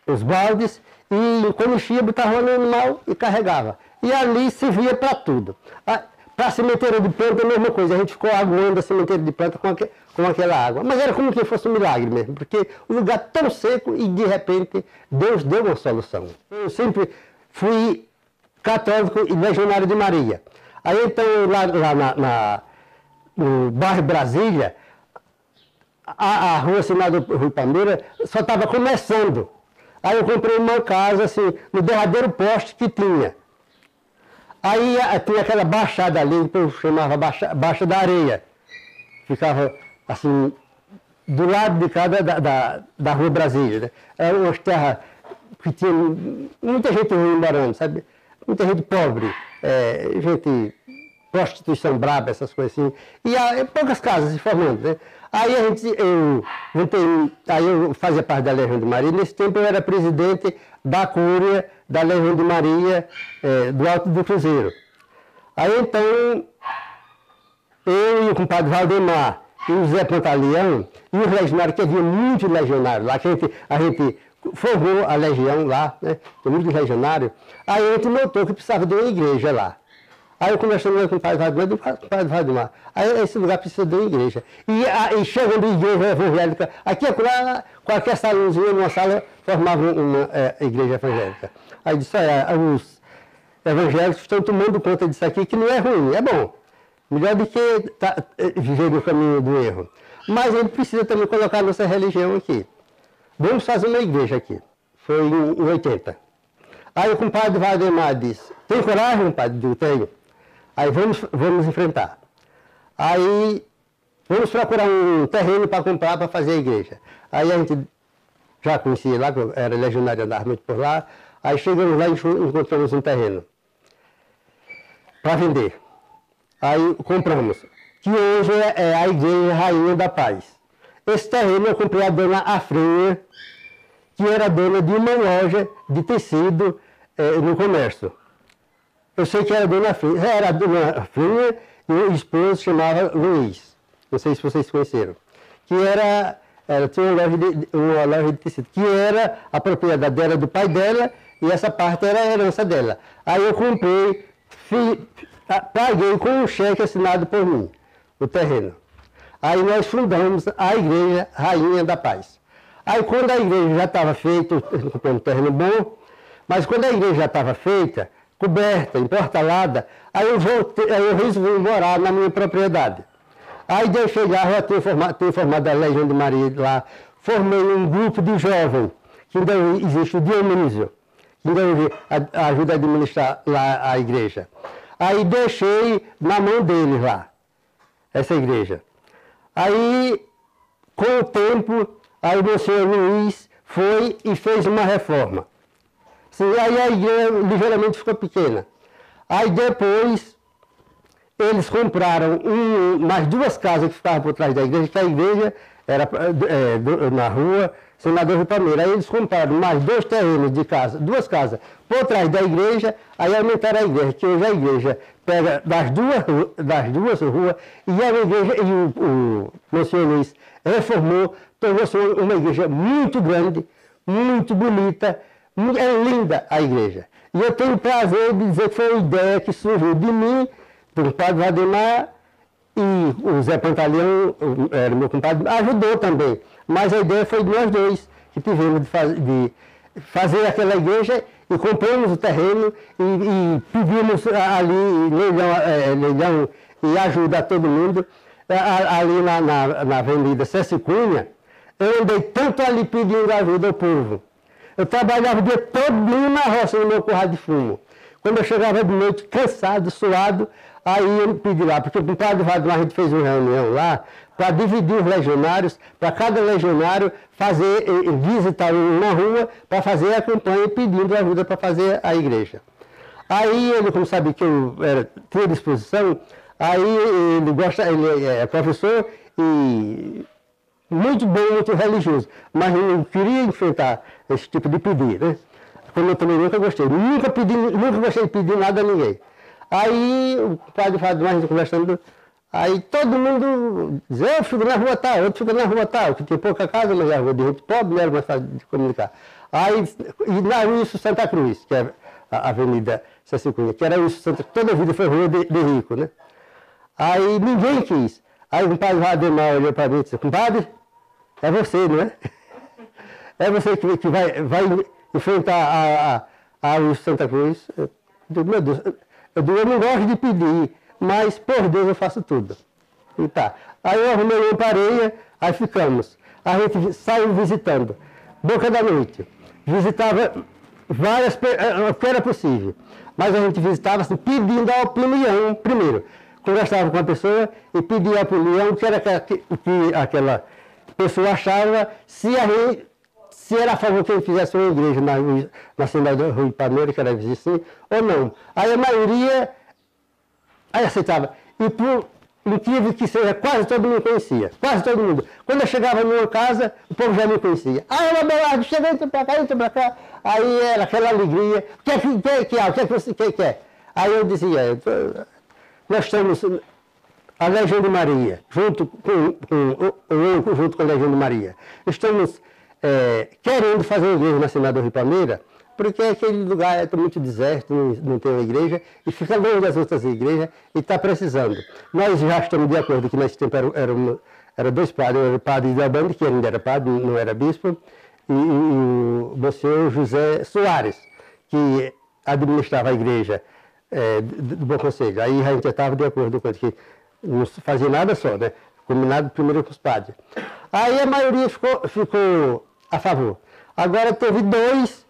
os baldes, e quando enchia, botava no animal e carregava. E ali servia para tudo. Para a sementeira de planta, a mesma coisa. A gente ficou aguando a sementeira de planta com aquela água. Mas era como que fosse um milagre mesmo, porque o lugar tão seco e, de repente, Deus deu uma solução. Eu sempre fui católico e legionário de Maria. Aí, então, lá no bairro Brasília, a rua Senador Rui Palmeira só estava começando. Aí eu comprei uma casa, assim, no derradeiro poste que tinha. Aí tinha aquela baixada ali, que eu chamava Baixa da Areia. Ficava, assim, do lado de cá da Rua Brasília. Né? Eram umas terras que tinha muita gente ruim morando, sabe? Muita gente pobre, prostituição braba, essas coisas assim. E poucas casas se formando, né? Aí eu fazia parte da Legião de Maria. Nesse tempo eu era presidente da Cúria da Legião de Maria do Alto do Cruzeiro. Aí então, eu e o compadre Valdemar e o Zé Pantaleão e os legionários, que havia muitos legionários lá, que a gente formou a legião lá, né? Tem muitos legionários. Aí a gente notou que precisava de uma igreja lá. Aí eu conversando com o padre Valdemar, aí esse lugar precisa de uma igreja. E chegando em igreja evangélica, aqui acolá, qualquer salãozinho, numa sala, formava uma igreja evangélica. Aí disse, os evangélicos estão tomando conta disso aqui, que não é ruim, é bom. Melhor do que viver no caminho do erro. Mas a gente precisa também colocar a nossa religião aqui. Vamos fazer uma igreja aqui. Foi em 80. Aí o compadre Valdemar disse, tem coragem, compadre? Eu tenho. Aí vamos enfrentar. Aí vamos procurar um terreno para comprar para fazer a igreja. Aí a gente já conhecia lá, que eu era legionário, andava muito por lá. Aí chegamos lá e encontramos um terreno para vender. Aí compramos, que hoje é a Igreja Rainha da Paz. Esse terreno eu comprei a dona Afrinha, que era dona de uma loja de tecido no comércio. Eu sei que era a dona Afrinha, era a dona Afrinha e o esposo chamava Luiz. Não sei se vocês conheceram. Que ela tinha uma loja de tecido, que era a propriedade dela do pai dela, e essa parte era a herança dela. Aí eu comprei, paguei com um cheque assinado por mim, o terreno. Aí nós fundamos a Igreja Rainha da Paz. Aí quando a igreja já estava feita, comprei um terreno bom, mas quando a igreja já estava feita, coberta, emportalada, aí eu resolvi morar na minha propriedade. Aí deixei lá, já tenho formado a Legião de Maria lá, formei um grupo de jovens, que ainda existe o Dionísio, que ainda hoje ajuda a administrar lá a igreja. Aí deixei na mão deles lá, essa igreja. Aí, com o tempo, aí o meu senhor Luiz foi e fez uma reforma. Sim, aí a igreja ligeiramente ficou pequena. Aí depois, eles compraram mais duas casas que ficavam por trás da igreja, que a igreja era na rua Senador Ripameira. Aí eles compraram mais dois terrenos de casa, duas casas por trás da igreja, aí aumentaram a igreja, que hoje a igreja pega das duas ruas, e a igreja, e o Monsenhor Luiz reformou, tornou-se uma igreja muito grande, muito bonita, é linda a igreja. E eu tenho o prazer de dizer que foi uma ideia que surgiu de mim, do padre Valdemar, e o Zé Pantaleão, era meu compadre, ajudou também. Mas a ideia foi de nós dois, que tivemos de fazer aquela igreja, e compramos o terreno e pedimos ali leilão e ajuda a todo mundo. Ali na Avenida César Cunha, eu andei tanto ali pedindo ajuda ao povo. Eu trabalhava o dia todo na roça, no meu curral de fumo. Quando eu chegava de noite, cansado, suado, aí eu pedi lá, porque o padre Valdemar, a gente fez uma reunião lá, para dividir os legionários, para cada legionário visitar uma rua, para fazer a campanha pedindo ajuda para fazer a igreja. Aí ele, como sabia que eu tinha disposição, aí ele é professor e muito bom, muito religioso, mas não queria enfrentar esse tipo de pedir, né? Como eu também nunca gostei, nunca gostei de pedir nada a ninguém. Aí o padre Valdemar, a gente conversando, aí todo mundo dizia, eu fico na rua tal, outro fica na rua tal, que tinha pouca casa, mas era rua de gente pobre, não era mais fácil de comunicar. Aí, e na rua Santa Cruz, que é a Avenida César Cunha, que era isso, toda a vida foi rua de rico, né? Aí ninguém quis. Aí o padre Valdemar olhou para mim e disse, compadre, é você, não é? É você que vai enfrentar a luz Santa Cruz. Eu digo, meu Deus, eu não gosto de pedir, mas por Deus eu faço tudo. E tá. Aí eu arrumei uma pareia, aí ficamos. A gente saiu visitando. Boca da Noite. Visitava várias, o que era possível. Mas a gente visitava assim, pedindo a opinião primeiro. Conversava com a pessoa e pedia a opinião, o que aquela pessoa achava, se era a favor que ele fizesse uma igreja na Senador Rui Pameira, que era assim, ou não. Aí a maioria aceitava. E por incrível que seja, quase todo mundo conhecia. Quase todo mundo. Quando eu chegava numa casa, o povo já me conhecia. Ah, ela Belardo, chega, entra pra cá, entra pra cá. Aí era aquela alegria. O que é que você quer? Aí eu dizia, nós estamos, a Legião de Maria, junto com a Legião de Maria, estamos querendo fazer uma igreja na Senador Ripameira, porque aquele lugar é muito deserto, não tem uma igreja, e fica longe das outras igrejas, e está precisando. Nós já estamos de acordo que nesse tempo eram dois padres, era o padre Delbando, que ainda era padre, não era bispo, e o senhor José Soares, que administrava a igreja do Bom Conselho. Aí a gente estava de acordo com ele, que não fazia nada só, né? Combinado primeiro com os padres. Aí a maioria ficou a favor. Agora teve dois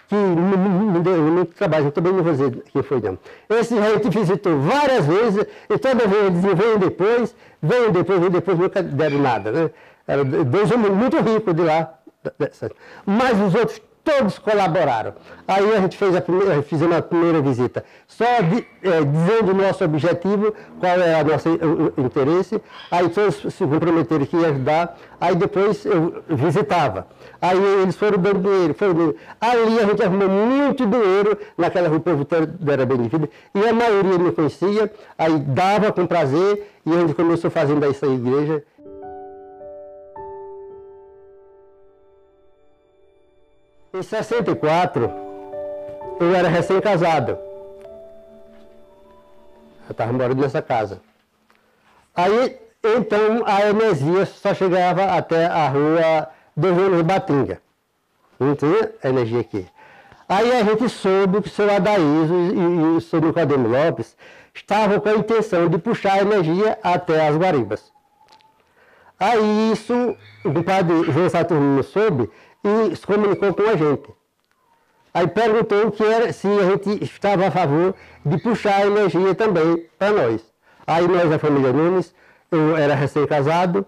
que não deu muito trabalho, eu também não vou dizer quem foi não. Esse a gente visitou várias vezes, e toda vez eles diziam, venham depois, nunca deram nada, né? Eram dois homens muito ricos de lá, Mas os outros todos colaboraram. Aí a gente fizemos a primeira visita, só dizendo o nosso objetivo, qual é o nosso interesse, aí todos se comprometeram que ia ajudar, aí depois eu visitava. Aí eles foram dando dinheiro, Ali a gente arrumou muito dinheiro, naquela rua o povo era bem de vida, e a maioria me conhecia, aí dava com prazer, e a gente começou fazendo essa igreja. Em 64, eu era recém-casado. Eu estava morando nessa casa. Aí, então, a energia só chegava até a rua do João Batinga. Não tinha energia aqui. Aí a gente soube que o seu Adaíso e o seu Nicodemo Lopes estavam com a intenção de puxar a energia até as Guaribas. Aí isso, o padre João Saturnino soube e se comunicou com a gente. Aí perguntou se a gente estava a favor de puxar a energia também para nós. Aí nós, a família Nunes, eu era recém-casado,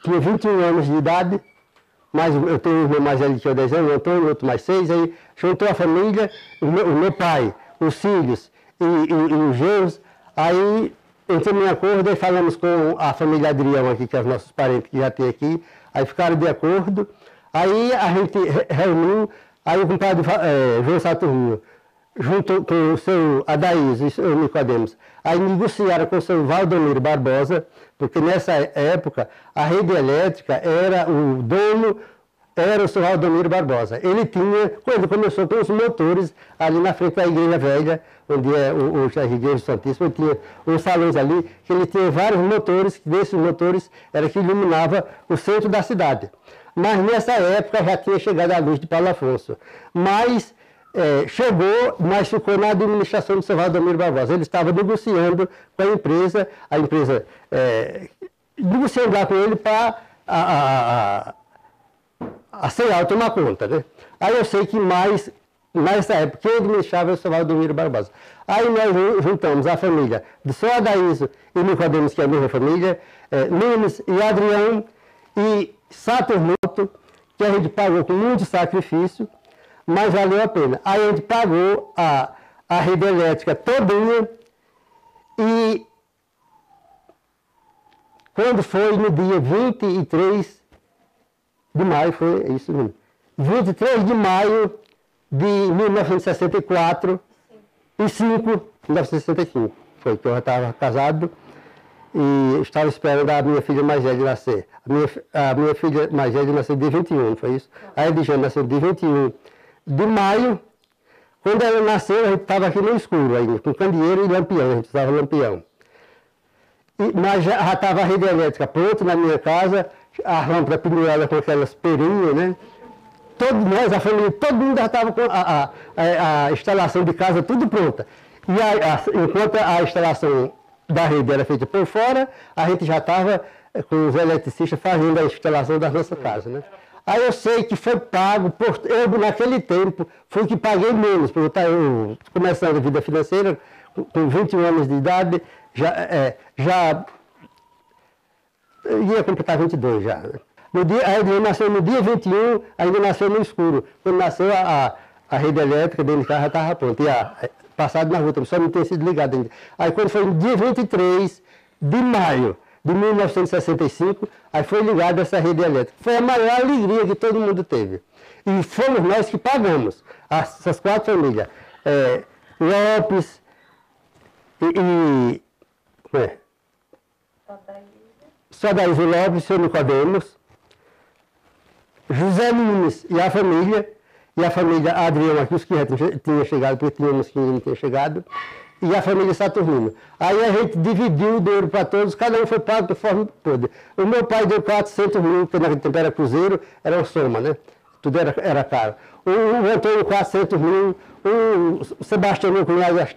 tinha 21 anos de idade, mas eu tenho um irmão mais velho que tinha 10 anos, o Antônio, outro mais 6, aí juntou a família, o meu pai, os filhos e os genros, aí entramos em acordo e falamos com a família Adrião aqui, que é os nossos parentes que já tem aqui, aí ficaram de acordo, aí a gente reuniu, aí o compadre João Saturnino, junto com o seu Adaísio e o seu Nicodemos, aí negociaram com o seu Valdomiro Barbosa, porque nessa época a rede elétrica era o dono, era o seu Valdomiro Barbosa. Ele tinha, quando começou com os motores, ali na frente da Igreja Velha, onde é a Igreja Santíssima, tinha uns salões ali, que ele tinha vários motores, que desses motores era que iluminava o centro da cidade. Mas nessa época já tinha chegado a luz de Paulo Afonso. Mas chegou, mas ficou na administração do seu Valdomiro Barbosa. Ele estava negociando com a empresa negociando lá com ele para a CEAL tomar conta, né? Aí eu sei que mais nessa época, quem administrava é o seu Valdomiro Barbosa. Aí nós juntamos a família do seu Adaísio e Nicodemos, que é a mesma família, Nunes e Adrião e Saturnino, que a gente pagou com muito sacrifício, mas valeu a pena. Aí a gente pagou a rede elétrica todinha e quando foi no dia 23 de maio, foi isso mesmo, 23 de maio de 1964 e 1965, foi que eu já estava casado e estava esperando a minha filha mais velha nascer. A minha filha mais velha nasceu dia 21, foi isso? A Edjane nasceu dia 21 de maio. Quando ela nasceu, a gente estava aqui no escuro ainda, com candeeiro e lampião, a gente usava lampião. Mas já estava a rede elétrica pronta na minha casa, a lâmpada pendurada com aquelas perinhas, né? Todos nós, a família, todo mundo já estava com a instalação de casa tudo pronta. E enquanto a instalação da rede era feita por fora, a gente já estava com os eletricistas fazendo a instalação das nossas casas, né? Aí eu sei que foi pago, eu naquele tempo fui que paguei menos, porque eu começando a vida financeira, com 21 anos de idade, já ia completar 22 já. Ele nasceu no dia 21, ainda nasceu no escuro. Quando nasceu a rede elétrica dele já estava pronta, passado na rua, só não tinha sido ligado ainda. Aí quando foi no dia 23 de maio de 1965, aí foi ligada essa rede elétrica. Foi a maior alegria que todo mundo teve. E fomos nós que pagamos, essas 4 famílias. Lopes só Adaísio Lopes, seu Nicodemos, José Nunes e a família Adriano aqui, os que já tinham chegado, porque tínhamos que não tinha chegado, e a família Saturnino. Aí a gente dividiu o dinheiro para todos, cada um foi pago de forma toda. O meu pai deu 400 mil, porque naquele tempo era cruzeiro, era uma soma, né? Tudo era caro. O Antônio 400 mil, o Sebastião, meu cunhado, acho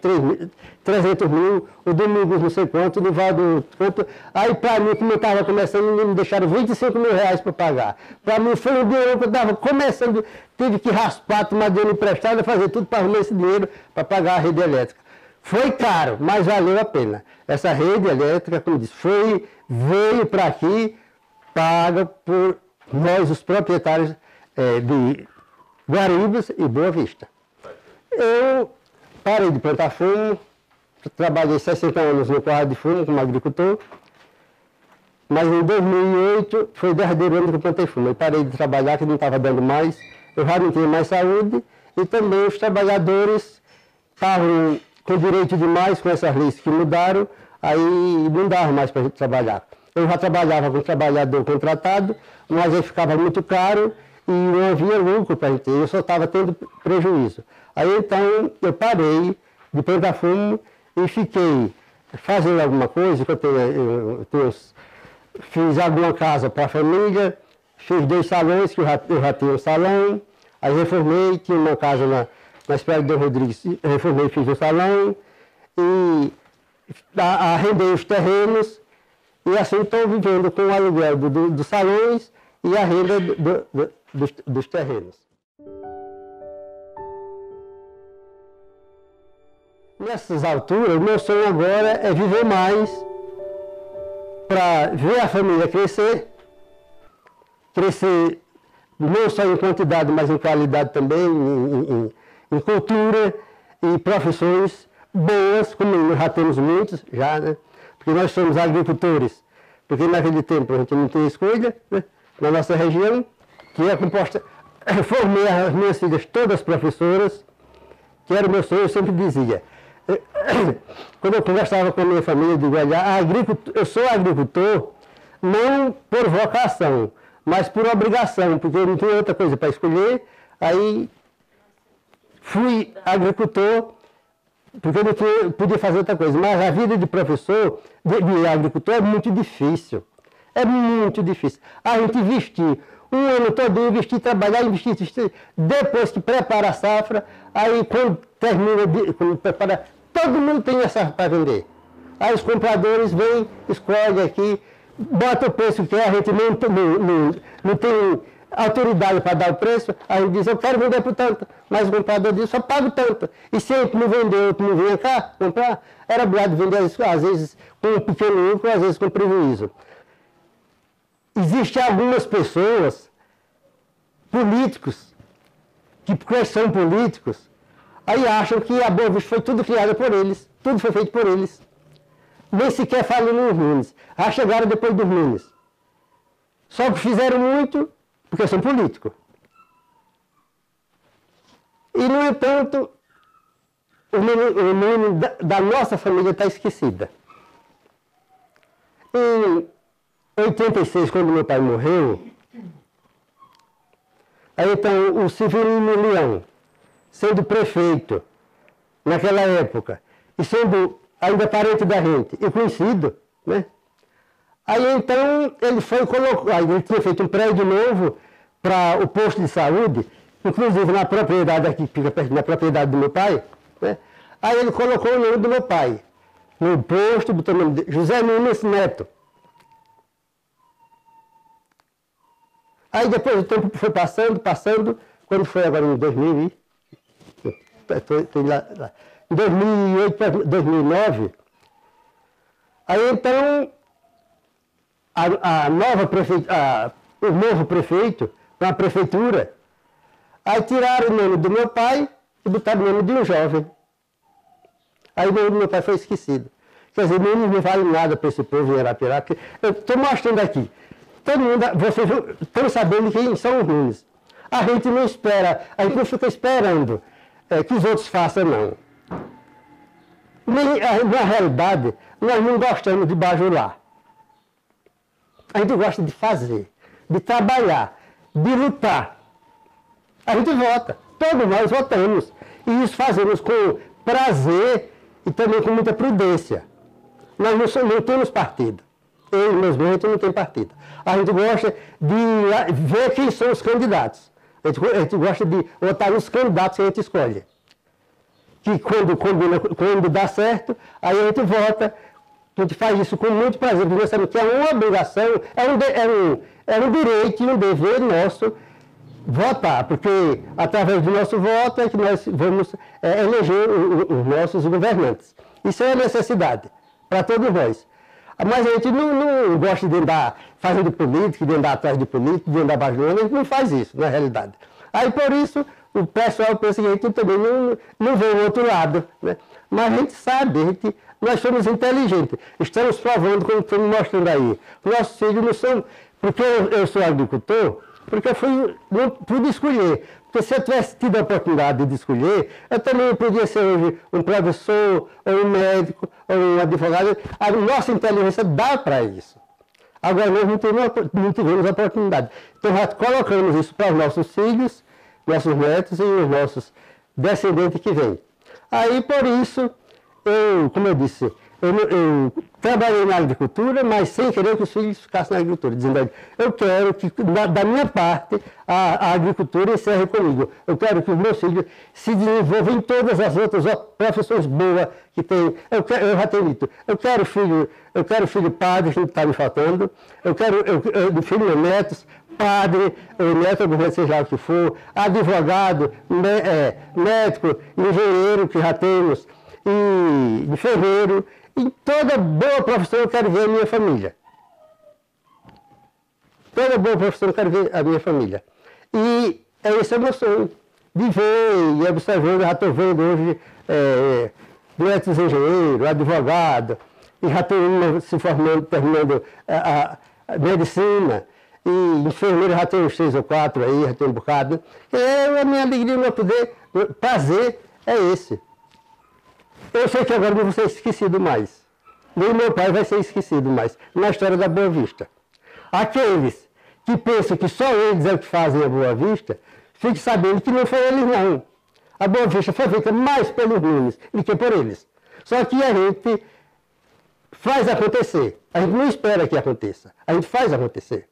300 mil, o Domingos não sei quanto, o Nivaldo quanto. Aí para mim, como eu estava começando, me deixaram 25 mil reais para pagar. Para mim foi um dinheiro que eu estava começando, tive que raspar, tomar dinheiro emprestado, fazer tudo para arrumar esse dinheiro para pagar a rede elétrica. Foi caro, mas valeu a pena. Essa rede elétrica, como disse, veio para aqui, paga por nós, os proprietários de Guaribas e Boa Vista. Eu parei de plantar fumo, trabalhei 60 anos no Corral de Fumo como agricultor, mas em 2008 foi o derradeiro ano que eu plantei fumo. Eu parei de trabalhar, que não estava dando mais, eu já não tinha mais saúde, e também os trabalhadores estavam com direito demais com essas leis que mudaram, aí não dava mais para a gente trabalhar. Eu já trabalhava com trabalhador contratado, mas aí ficava muito caro e não havia lucro para a gente, eu só estava tendo prejuízo. Aí então eu parei de plantar fumo e fiquei fazendo alguma coisa, que fiz alguma casa para a família, fiz 2 salões, que eu já tinha um salão, aí reformei, tinha uma casa na Espera de Rodrigues, reformei, fiz um salão e arrendei os terrenos e assim estou vivendo com o aluguel dos salões e a renda dos terrenos. Nessas alturas, o meu sonho agora é viver mais para ver a família crescer não só em quantidade, mas em qualidade também, em cultura e profissões boas, como nós já temos muitos, já, né? Porque nós somos agricultores, porque naquele tempo a gente não tinha escolha, né? Na nossa região, que é composta, formei as minhas filhas todas professoras, que era o meu sonho, eu sempre dizia. Quando eu conversava com a minha família, eu digo, olha, eu sou agricultor não por vocação, mas por obrigação, porque eu não tinha outra coisa para escolher, aí fui agricultor, porque eu não podia fazer outra coisa. Mas a vida de professor, de agricultor, é muito difícil. É muito difícil. A gente investir um ano todo, investir, trabalhar, investir. Depois que prepara a safra, aí quando termina, quando prepara, todo mundo tem a safra para vender. Aí os compradores vêm, escolhem aqui, bota o preço que a gente não tem autoridade para dar o preço, aí a gente diz, eu quero vender por tanto, mas o comprador diz, só pago tanto. E se ele não vendeu, não vinha cá comprar, era obrigado a vender, às vezes com um pequeno lucro, às vezes com prejuízo. Existem algumas pessoas, políticos, que porque são políticos, aí acham que a Boa Vista foi tudo criada por eles, tudo foi feito por eles. Nem sequer falam nos Nunes. Já chegaram depois dos Nunes. Só que fizeram muito porque são políticos. E, no entanto, o nome da nossa família está esquecida. Em 86, quando meu pai morreu, aí então o Severino Leão, sendo prefeito naquela época, e sendo ainda parente da gente, e conhecido, né? Aí então ele foi colocar, ele tinha feito um prédio novo para o posto de saúde, inclusive na propriedade aqui, fica perto da propriedade do meu pai, né? Aí ele colocou o nome do meu pai no posto, botou o nome de José Nunes Neto. Aí depois o tempo foi passando, quando foi agora em 2000, em 2008 para 2009, aí então o novo prefeito, a prefeitura, aí tiraram o nome do meu pai e botaram o nome de um jovem. Aí o nome do meu pai foi esquecido. Quer dizer, não vale nada para esse povo em Arapiraca, porque eu estou mostrando aqui. Todo mundo, vocês estão sabendo quem são os Nunes. A gente não espera, a gente não fica esperando que os outros façam, não. Na realidade, nós não gostamos de bajular. A gente gosta de fazer, de trabalhar, de lutar. A gente vota, todos nós votamos. E isso fazemos com prazer e também com muita prudência. Nós não temos partido. Eu e meus irmãos, a gente não tem partido. A gente gosta de ver quem são os candidatos. A gente gosta de votar nos candidatos que a gente escolhe. Que quando dá certo, aí a gente vota. A gente faz isso com muito prazer, porque nós sabemos que é uma obrigação, é um direito e um dever nosso votar, porque através do nosso voto é que nós vamos eleger os nossos governantes. Isso é uma necessidade para todos nós. Mas a gente não gosta de andar fazendo política, de andar atrás de político, de andar abaixo do ônibus, a gente não faz isso, na realidade. Aí, por isso, o pessoal pensa que a gente também não vê o outro lado, né? Mas a gente sabe, nós somos inteligentes, estamos provando, como estamos mostrando aí. Nossos filhos não são... Porque eu sou agricultor, porque eu não pude escolher. Porque se eu tivesse tido a oportunidade de escolher, eu também podia ser hoje um professor, ou um médico, ou um advogado. A nossa inteligência dá para isso. Agora nós não tivemos a oportunidade. Então já colocamos isso para os nossos filhos, nossos netos e os nossos descendentes que vêm. Aí por isso, como eu disse, eu trabalhei na agricultura, mas sem querer que os filhos ficassem na agricultura, dizendo, eu quero que, da minha parte, a agricultura encerre comigo. Eu quero que os meus filhos se desenvolvam em todas as outras profissões boas que tem. Eu já tenho dito, eu quero filho padre, que está me faltando, eu quero filhos netos, padre, neto, seja lá o que for, advogado, médico, engenheiro, que já temos, e enfermeiro. Em toda boa profissão eu quero ver a minha família. Toda boa profissão eu quero ver a minha família. E esse é o meu sonho, de ver e observando, já estou vendo hoje netos engenheiro, advogado, e já tem um se formando, terminando a medicina, e enfermeiro já tem uns 3 ou 4 aí, já tem um bocado. E a minha alegria, meu prazer é esse. Eu sei que agora não vou ser esquecido mais. Nem meu pai vai ser esquecido mais na história da Boa Vista. Aqueles que pensam que só eles é o que fazem a Boa Vista, fiquem sabendo que não foi eles não. A Boa Vista foi feita mais pelos Nunes do que por eles. Só que a gente faz acontecer. A gente não espera que aconteça. A gente faz acontecer.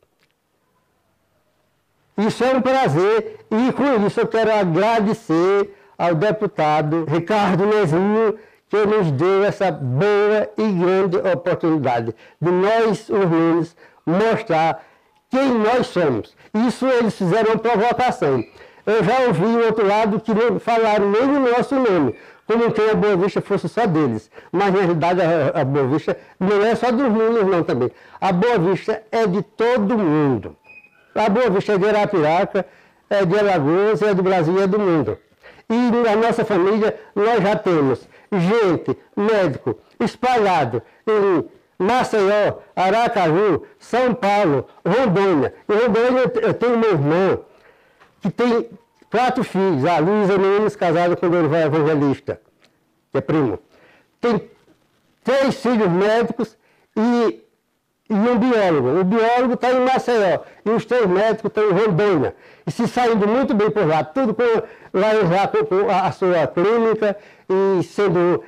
Isso é um prazer e com isso eu quero agradecer ao deputado Ricardo Nezinho, que nos deu essa boa e grande oportunidade de nós, os Nunes, mostrar quem nós somos. Isso eles fizeram uma provocação. Eu já ouvi o outro lado que não falaram nem o nosso nome, como que a Boa Vista fosse só deles. Mas na realidade a Boa Vista não é só dos Nunes não também. A Boa Vista é de todo mundo. A Boa Vista é de Arapiraca, é de Alagoas, é do Brasil, é do mundo. E na nossa família nós já temos gente, médico, espalhado em Maceió, Aracaju, São Paulo, Rondônia. Em Rondônia eu tenho meu irmão que tem 4 filhos, a Luísa Nunes, casada com o Dorival Evangelista, que é primo. Tem 3 filhos médicos e um biólogo. O biólogo está em Maceió e os 3 médicos estão em Rondônia. E se saindo muito bem por lá, tudo com a sua clínica e sendo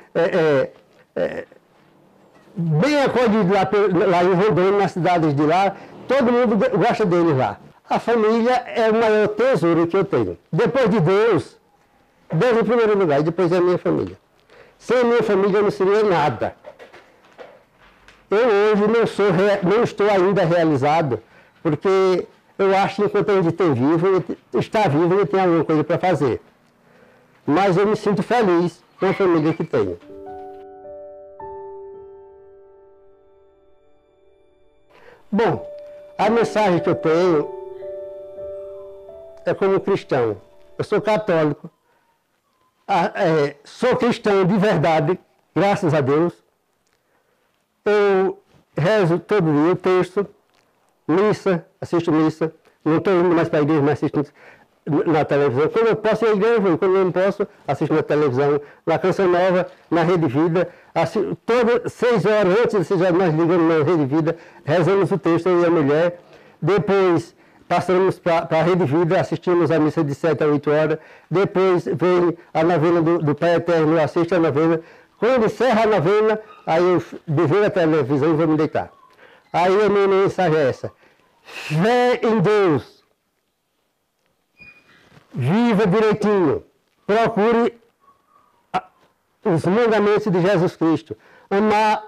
bem acolhido lá em Rondônia, nas cidades de lá, todo mundo gosta deles lá. A família é o maior tesouro que eu tenho. Depois de Deus em primeiro lugar, e depois é a minha família. Sem a minha família eu não seria nada. Eu hoje não estou ainda realizado, porque eu acho que enquanto a gente está vivo, eu tenho alguma coisa para fazer. Mas eu me sinto feliz com a família que tenho. Bom, a mensagem que eu tenho é como cristão. Eu sou católico, sou cristão de verdade, graças a Deus. Eu rezo todo dia o texto, assisto missa, não estou indo mais para a igreja, mas assisto na televisão. Quando eu posso ir à igreja, eu vou. Quando eu não posso, assisto na televisão, na Canção Nova, na Rede Vida. Todas 6 horas, antes de 6 horas, nós ligamos na Rede Vida, rezamos o texto, eu e a mulher. Depois passamos para a Rede Vida, assistimos a missa de 7 a 8 horas. Depois vem a novena do Pai Eterno, eu assisto a novena. Quando encerra a novena, aí eu desligo a televisão e vou me deitar. Aí a minha mensagem é essa: fé em Deus. Viva direitinho. Procure os mandamentos de Jesus Cristo. Amar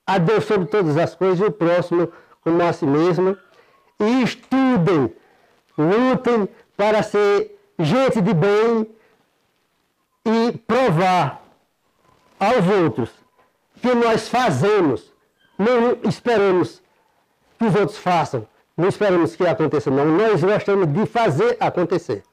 a Deus sobre todas as coisas e o próximo como a si mesmo. E estudem, lutem para ser gente de bem e provar aos outros que nós fazemos não esperamos que os outros façam, não esperamos que aconteça, não. Nós gostamos de fazer acontecer.